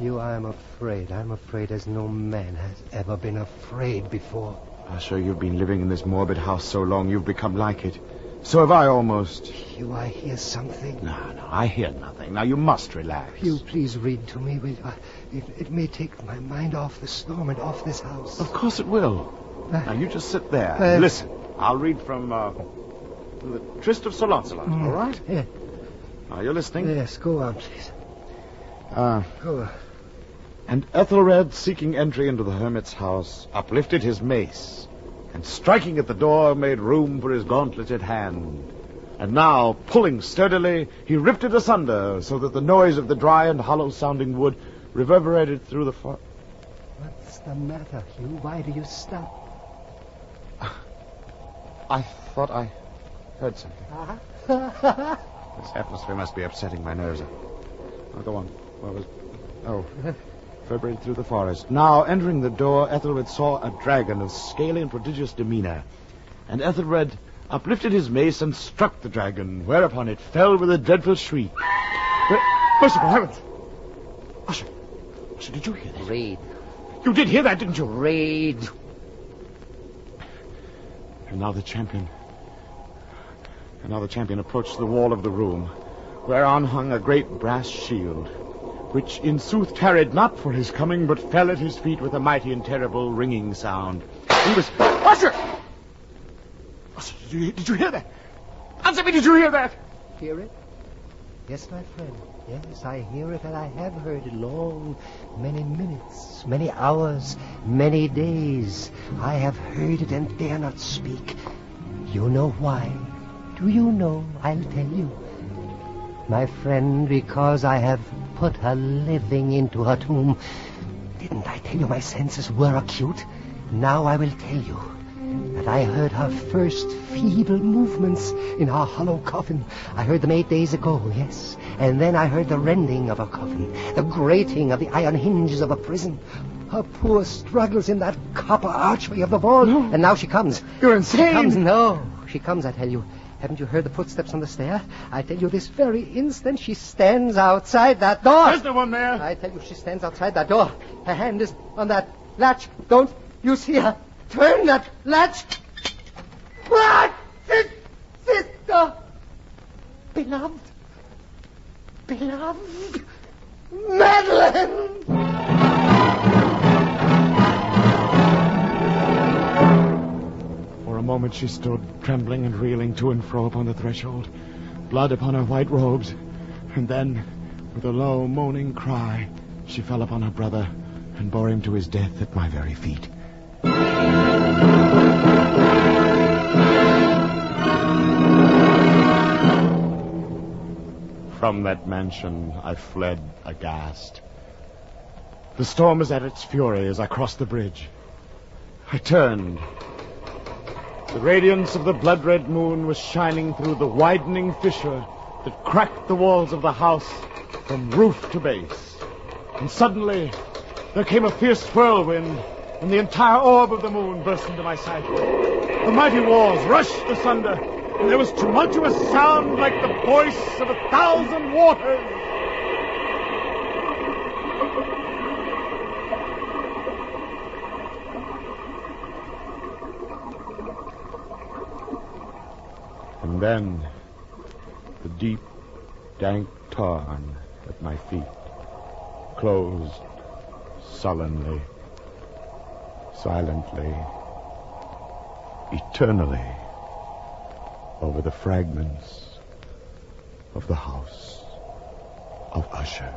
You, I'm afraid. I'm afraid as no man has ever been afraid before. Usher, you've been living in this morbid house so long you've become like it. So have I almost. You, I hear something. No, I hear nothing. Now you must relax. You please read to me, will you? It may take my mind off the storm and off this house. Of course it will. Now you just sit there. Listen. I'll read from the Tryst of Sir Launcelot, all right? Yeah. Are you listening? Yes, go on, please. Go on. And Ethelred, seeking entry into the hermit's house, uplifted his mace and striking at the door made room for his gauntleted hand. And now, pulling sturdily, he ripped it asunder so that the noise of the dry and hollow-sounding wood reverberated through the What's the matter, Hugh? Why do you stop? I thought I heard something. This atmosphere must be upsetting my nerves. Now, go on. What was... Oh, reverberated through the forest. Now, entering the door, Ethelred saw a dragon of scaly and prodigious demeanor. And Ethelred uplifted his mace and struck the dragon, whereupon it fell with a dreadful shriek. Merciful heavens! Usher, did you hear that? Read. You did hear that, didn't you? Read. And now the champion approached the wall of the room, whereon hung a great brass shield, which in sooth tarried not for his coming, but fell at his feet with a mighty and terrible ringing sound. He was... Usher! Usher, did you hear that? Answer me, did you hear that? Hear it? Yes, my friend. Yes, I hear it, and I have heard it long, many minutes, many hours, many days. I have heard it and dare not speak. You know why? Do you know? I'll tell you. My friend, because I have put her living into her tomb. Didn't I tell you my senses were acute? Now I will tell you that I heard her first feeble movements in her hollow coffin. I heard them 8 days ago, yes. And then I heard the rending of her coffin, the grating of the iron hinges of a prison, her poor struggles in that copper archway of the vault. No. And now she comes. You're insane. She comes, no. She comes, I tell you. Haven't you heard the footsteps on the stair? I tell you, this very instant she stands outside that door. There's no one there. I tell you, she stands outside that door. Her hand is on that latch. Don't you see her? Turn that latch. What? Sister. Beloved. Beloved. Madeline! For a moment she stood, trembling and reeling to and fro upon the threshold, blood upon her white robes, and then, with a low, moaning cry, she fell upon her brother and bore him to his death at my very feet. From that mansion I fled aghast. The storm was at its fury as I crossed the bridge. I turned. The radiance of the blood-red moon was shining through the widening fissure that cracked the walls of the house from roof to base. And suddenly, there came a fierce whirlwind, and the entire orb of the moon burst into my sight. The mighty walls rushed asunder, and there was tumultuous sound like the voice of 1,000 waters. And then, the deep, dank tarn at my feet closed sullenly, silently, eternally over the fragments of the house of Usher.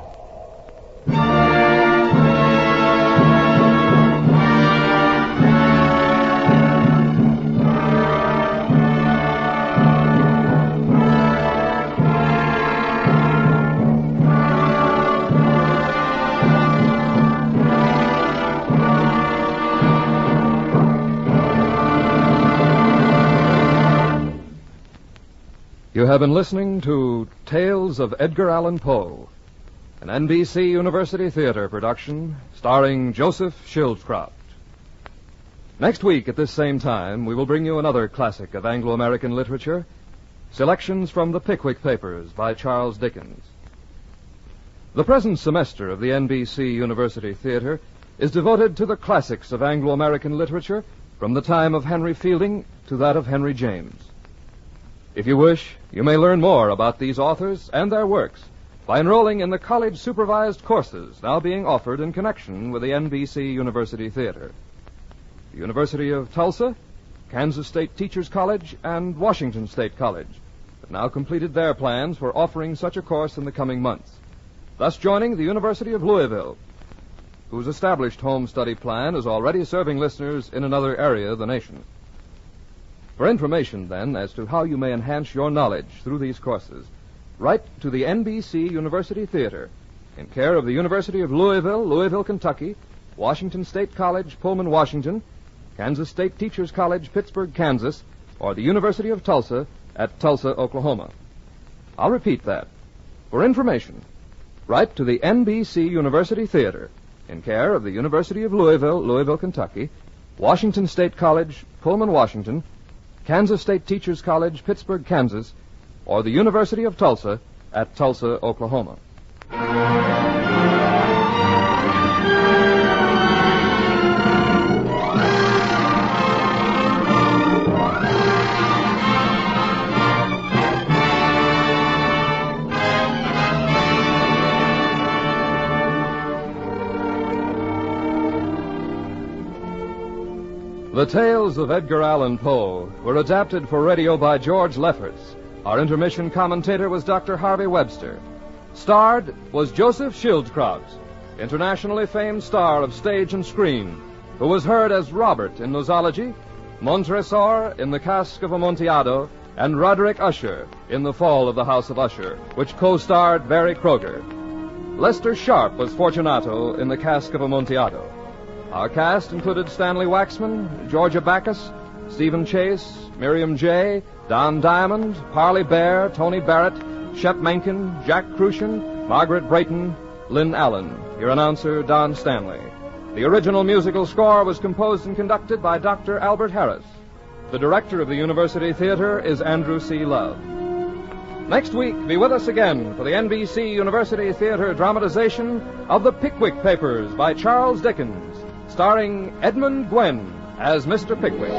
You have been listening to Tales of Edgar Allan Poe, an NBC University Theater production starring Joseph Schildkraut. Next week at this same time, we will bring you another classic of Anglo-American literature, selections from the Pickwick Papers by Charles Dickens. The present semester of the NBC University Theater is devoted to the classics of Anglo-American literature from the time of Henry Fielding to that of Henry James. If you wish, you may learn more about these authors and their works by enrolling in the college-supervised courses now being offered in connection with the NBC University Theater. The University of Tulsa, Kansas State Teachers College, and Washington State College have now completed their plans for offering such a course in the coming months, thus joining the University of Louisville, whose established home study plan is already serving listeners in another area of the nation. For information, then, as to how you may enhance your knowledge through these courses, write to the NBC University Theater, in care of the University of Louisville, Louisville, Kentucky, Washington State College, Pullman, Washington, Kansas State Teachers College, Pittsburgh, Kansas, or the University of Tulsa at Tulsa, Oklahoma. I'll repeat that. For information, write to the NBC University Theater, in care of the University of Louisville, Louisville, Kentucky, Washington State College, Pullman, Washington, Kansas State Teachers College, Pittsburgh, Kansas, or the University of Tulsa at Tulsa, Oklahoma. The Tales of Edgar Allan Poe were adapted for radio by George Lefferts. Our intermission commentator was Dr. Harvey Webster. Starred was Joseph Schildkraut, internationally famed star of stage and screen, who was heard as Robert in Nosology, Montresor in The Cask of Amontillado, and Roderick Usher in The Fall of the House of Usher, which co-starred Barry Kroger. Lester Sharp was Fortunato in The Cask of Amontillado. Our cast included Stanley Waxman, Georgia Backus, Stephen Chase, Miriam J., Don Diamond, Parley Bear, Tony Barrett, Shep Menken, Jack Crucian, Margaret Brayton, Lynn Allen. Your announcer, Don Stanley. The original musical score was composed and conducted by Dr. Albert Harris. The director of the University Theater is Andrew C. Love. Next week, be with us again for the NBC University Theater dramatization of The Pickwick Papers by Charles Dickens, starring Edmund Gwenn as Mr. Pickwick.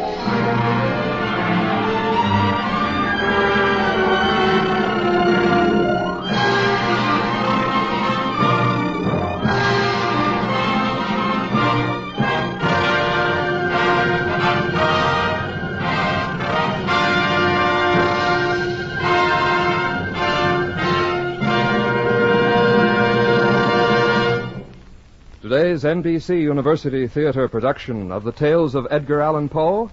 Today's NBC University Theater production of The Tales of Edgar Allan Poe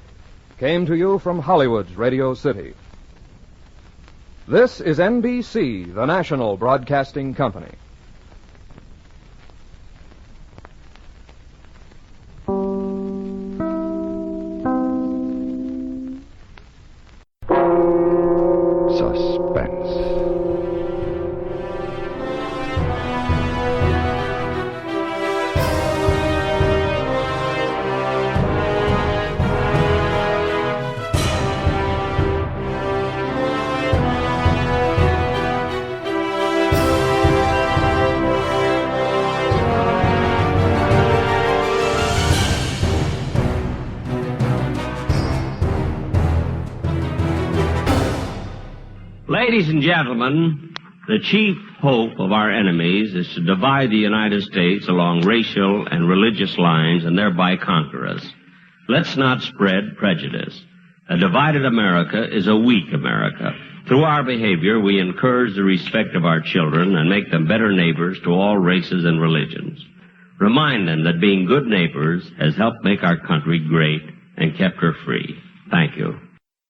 came to you from Hollywood's Radio City. This is NBC, the national broadcasting company. Suspense. Ladies and gentlemen, the chief hope of our enemies is to divide the United States along racial and religious lines and thereby conquer us. Let's not spread prejudice. A divided America is a weak America. Through our behavior, we encourage the respect of our children and make them better neighbors to all races and religions. Remind them that being good neighbors has helped make our country great and kept her free. Thank you.